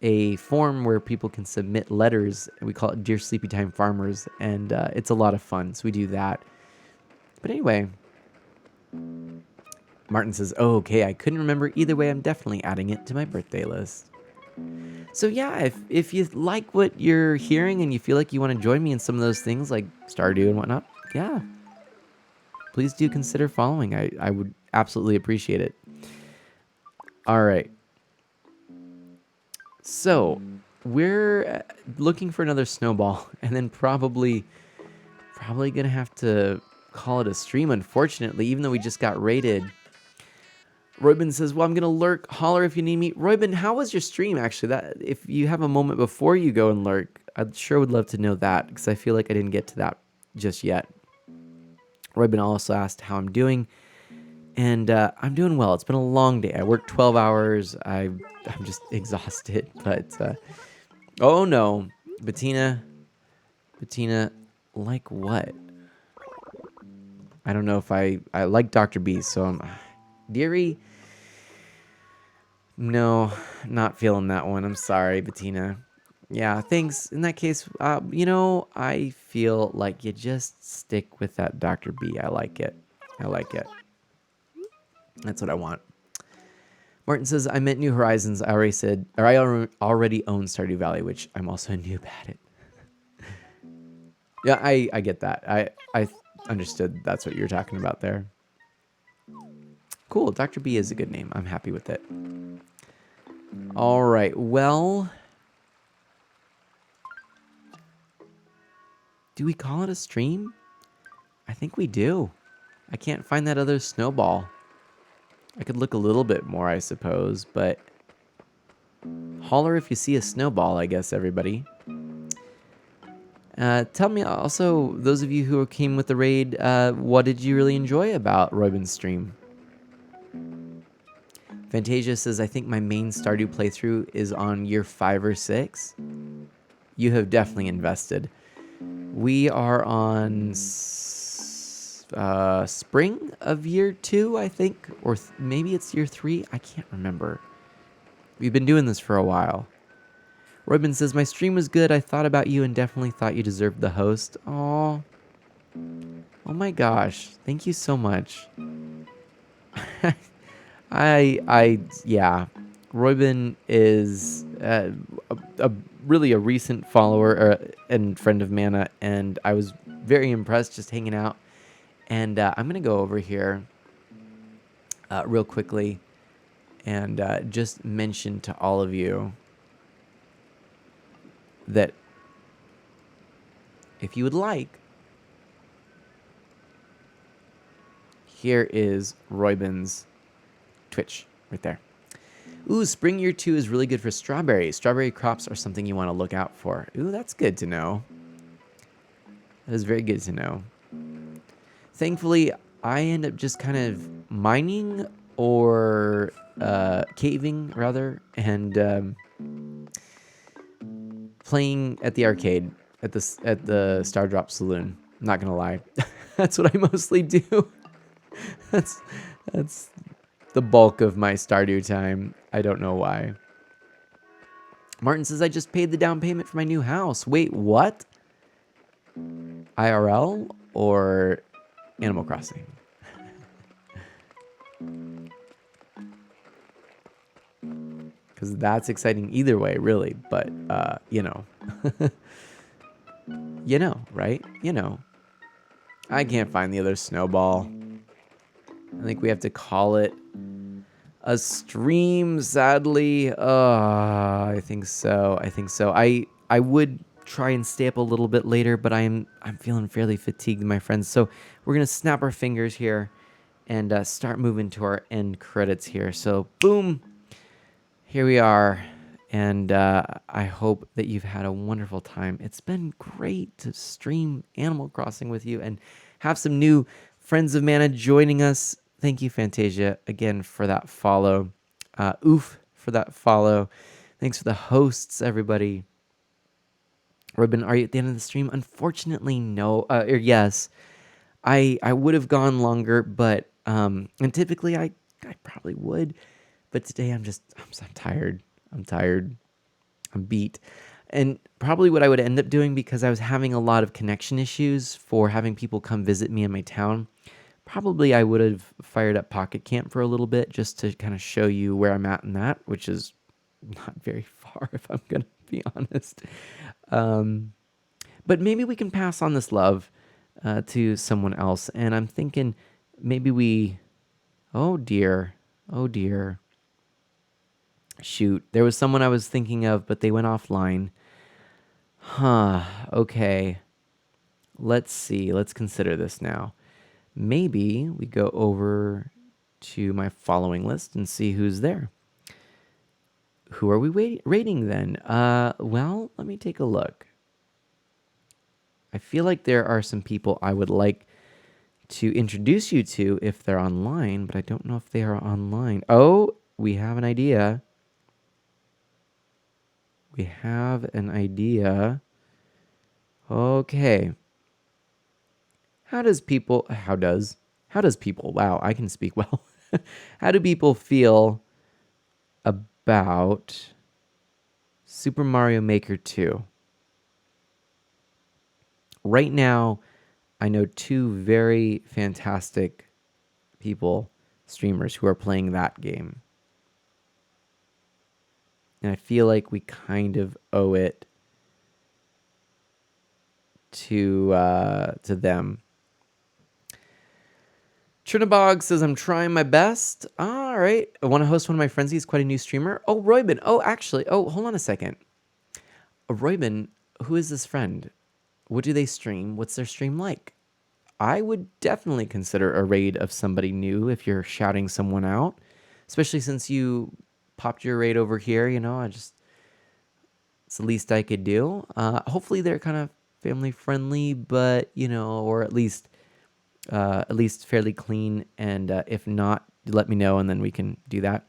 a form where people can submit letters, and we call it Dear Sleepy Time Farmers, and it's a lot of fun, so we do that. But anyway, Martin says, oh, okay, I couldn't remember. Either way, I'm definitely adding it to my birthday list. So yeah, if you like what you're hearing and you feel like you want to join me in some of those things like Stardew and whatnot, yeah, please do consider following. I would absolutely appreciate it. All right. So, we're looking for another snowball, and then probably gonna have to call it a stream, unfortunately, even though we just got raided. Roybin says, well, I'm gonna lurk, holler if you need me. Roybin, how was your stream, actually? That, if you have a moment before you go and lurk, I sure would love to know that, because I feel like I didn't get to that just yet. Roybin also asked how I'm doing, and I'm doing well. It's been a long day. I worked 12 hours. I'm just exhausted, but oh no, Bettina, like what? I don't know if I like Dr. B, so I'm Deary. No, not feeling that one. I'm sorry, Bettina. Yeah, thanks. In that case, I feel like you just stick with that Dr. B. I like it. That's what I want. Martin says, I meant New Horizons. I already own Stardew Valley, which I'm also a noob at it. Yeah, I get that. I understood that's what you're talking about there. Cool. Dr. B is a good name. I'm happy with it. All right. Well, do we call it a stream? I think we do. I can't find that other snowball. I could look a little bit more, I suppose, but holler if you see a snowball, I guess, everybody. Tell me also, those of you who came with the raid, what did you really enjoy about Roybin's stream? Fantasia says, I think my main Stardew playthrough is on year 5 or 6. You have definitely invested. We are on spring of year 2, I think, or maybe it's year 3. I can't remember. We've been doing this for a while. Roybin says, my stream was good. I thought about you and definitely thought you deserved the host. Oh my gosh. Thank you so much. Yeah. Roybin is really a recent follower and friend of Mana, and I was very impressed just hanging out. And I'm going to go over here real quickly and just mention to all of you that if you would like, here is Roybin's Twitch right there. Ooh, spring year 2 is really good for strawberries. Strawberry crops are something you want to look out for. Ooh, that's good to know. That is very good to know. Thankfully, I end up just kind of mining or caving, rather, and playing at the arcade at the Stardrop Saloon. I'm not gonna lie, that's what I mostly do. That's the bulk of my Stardew time. I don't know why. Martin says, I just paid the down payment for my new house. Wait, what? IRL or Animal Crossing? Because that's exciting either way, really. But, you know. You know, right? You know. I can't find the other snowball. I think we have to call it a stream, sadly. I think so. I would try and stay up a little bit later, but I'm feeling fairly fatigued, my friends. So we're gonna snap our fingers here and start moving to our end credits here. So boom, here we are, and I hope that you've had a wonderful time. It's been great to stream Animal Crossing with you and have some new friends of Mana joining us. Thank you, Fantasia, again for that follow. Oof for that follow. Thanks for the hosts, everybody. Robin, are you at the end of the stream? Unfortunately, no. Or yes. I would have gone longer, but and typically I probably would, but today I'm tired. I'm beat. And probably what I would end up doing, because I was having a lot of connection issues for having people come visit me in my town, probably I would have fired up Pocket Camp for a little bit just to kind of show you where I'm at in that, which is not very far if I'm going to be honest. But maybe we can pass on this love to someone else. And I'm thinking maybe we... Oh dear. Shoot, there was someone I was thinking of, but they went offline. Huh, okay. Let's see. Let's consider this now. Maybe we go over to my following list and see who's there. Who are we rating then? Well, let me take a look. I feel like there are some people I would like to introduce you to if they're online, but I don't know if they are online. Oh, we have an idea. We have an idea. Okay. How does people, wow, I can speak well. How do people feel about Super Mario Maker 2? Right now, I know two very fantastic people, streamers, who are playing that game. And I feel like we kind of owe it to them. Trinabog says, I'm trying my best. All right. I want to host one of my friends. He's quite a new streamer. Oh, Roybin. Oh, actually. Oh, hold on a second. Roybin, who is this friend? What do they stream? What's their stream like? I would definitely consider a raid of somebody new if you're shouting someone out, especially since you popped your raid over here. It's the least I could do. Hopefully they're kind of family friendly, but or at least fairly clean. And if not, let me know and then we can do that.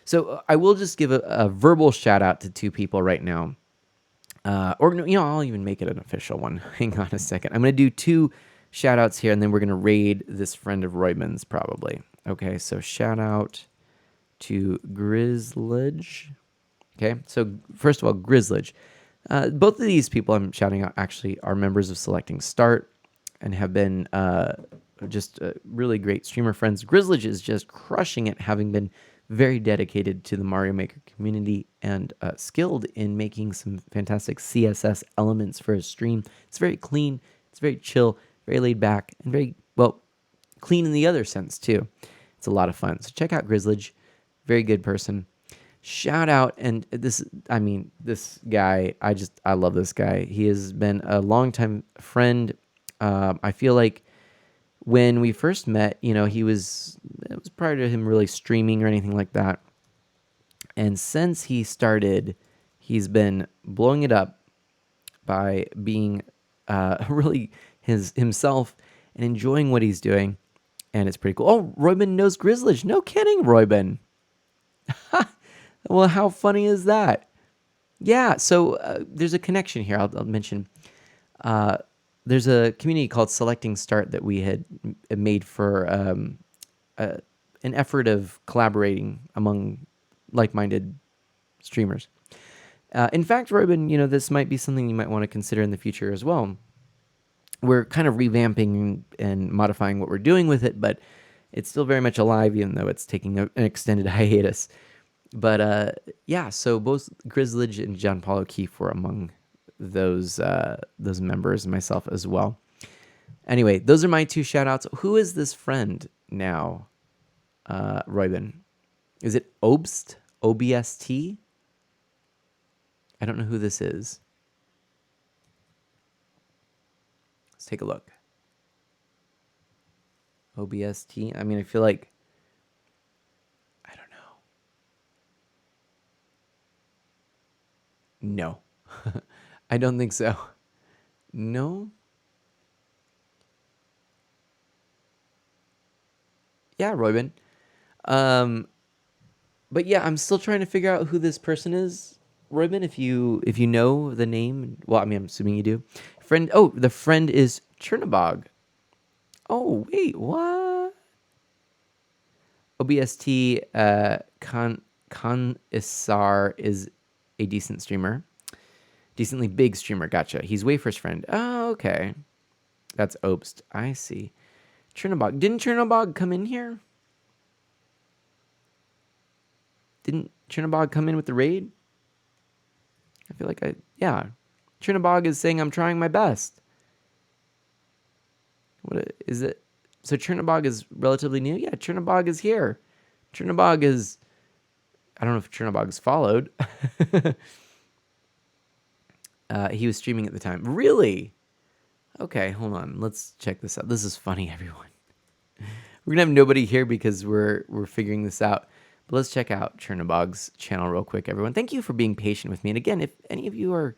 So I will just give a verbal shout out to two people right now. I'll even make it an official one. Hang on a second. I'm going to do two shout outs here and then we're going to raid this friend of Roybin's probably. Okay, so shout out to Grizzledge. Okay, so first of all, Grizzledge. Both of these people I'm shouting out actually are members of Selecting Start and have been just really great streamer friends. Grizzledge is just crushing it, having been very dedicated to the Mario Maker community and skilled in making some fantastic CSS elements for his stream. It's very clean, it's very chill, very laid back, and very, well, clean in the other sense too. It's a lot of fun. So check out Grizzledge, very good person. Shout out, and this guy, I love this guy. He has been a longtime friend. I feel like when we first met, it was prior to him really streaming or anything like that. And since he started, he's been blowing it up by being really himself and enjoying what he's doing. And it's pretty cool. Oh, Roybin knows Grizzledge. No kidding, Roybin. Well, how funny is that? Yeah, so there's a connection here. I'll mention. There's a community called Selecting Start that we had made for an effort of collaborating among like-minded streamers. In fact, Robin, this might be something you might want to consider in the future as well. We're kind of revamping and modifying what we're doing with it, but it's still very much alive, even though it's taking an extended hiatus. But yeah, so both Grizzledge and John Paul O'Keefe were among those members, and myself as well. Anyway, those are my two shout outs. Who is this friend now, Roybin? Is it Obst? OBST? I don't know who this is. Let's take a look. OBST? I mean, I feel like, I don't know. No. I don't think so. No? Yeah, Roybin. But yeah, I'm still trying to figure out who this person is. Roybin, if you know the name, well, I mean, I'm assuming you do. The friend is Chernabog. Oh, wait, what? OBST Isar is a decent streamer. Decently big streamer, gotcha. He's Wafer's friend. Oh, okay. That's Obst. I see. Chernabog. Didn't Chernabog come in here? Didn't Chernabog come in with the raid? I feel like yeah. Chernabog is saying I'm trying my best. What is it? So Chernabog is relatively new? Yeah, Chernabog is here. Chernabog is I don't know if Chernobog's followed. He was streaming at the time. Really? Okay, hold on. Let's check this out. This is funny, everyone. We're gonna have nobody here because we're figuring this out. But let's check out Chernobog's channel real quick, everyone. Thank you for being patient with me. And again, if any of you are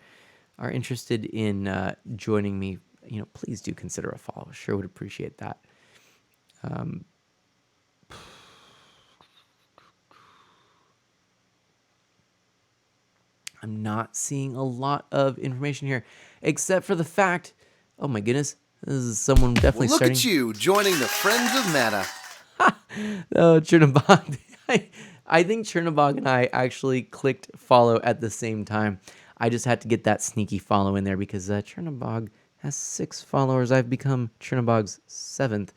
interested in joining me, please do consider a follow. Sure would appreciate that. I'm not seeing a lot of information here, except for the fact, oh my goodness, this is someone definitely Look starting. at you joining the Friends of Mana. Oh, Chernobog. I think Chernobog and I actually clicked follow at the same time. I just had to get that sneaky follow in there because Chernobog has 6 followers. I've become Chernobog's 7th.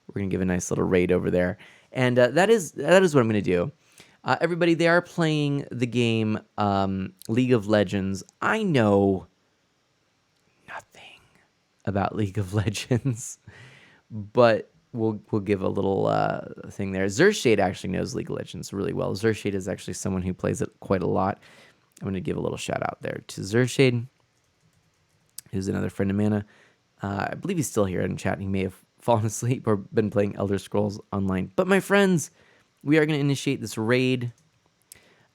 We're going to give a nice little raid over there. And that is what I'm going to do. Everybody, they are playing the game League of Legends. I know nothing about League of Legends, but we'll give a little thing there. Zershade actually knows League of Legends really well. Zershade is actually someone who plays it quite a lot. I'm going to give a little shout out there to Zershade, who's another friend of Mana. I believe he's still here in chat. He may have fallen asleep or been playing Elder Scrolls Online. But my friends, we are going to initiate this raid.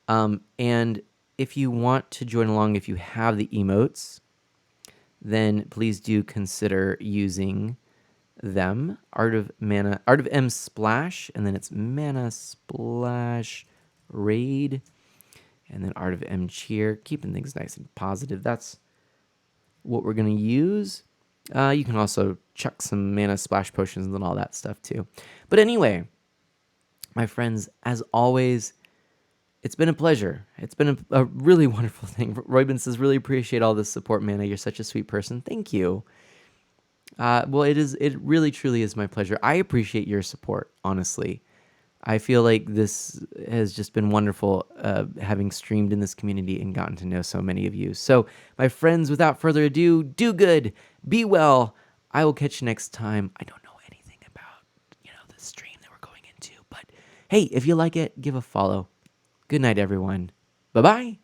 And if you want to join along, if you have the emotes, then please do consider using them. Art of M Splash, and then it's Mana Splash Raid, and then Art of M Cheer, keeping things nice and positive. That's what we're going to use. You can also chuck some Mana Splash potions and all that stuff too. But anyway, my friends, as always, it's been a pleasure. It's been a really wonderful thing. Roybin says, really appreciate all this support, Mana. You're such a sweet person. Thank you. Well, it really, truly is my pleasure. I appreciate your support, honestly. I feel like this has just been wonderful, having streamed in this community and gotten to know so many of you. So, my friends, without further ado, do good, be well. I will catch you next time. I don't know anything about, the stream that we're going into, but hey, if you like it, give a follow. Good night, everyone. Bye-bye.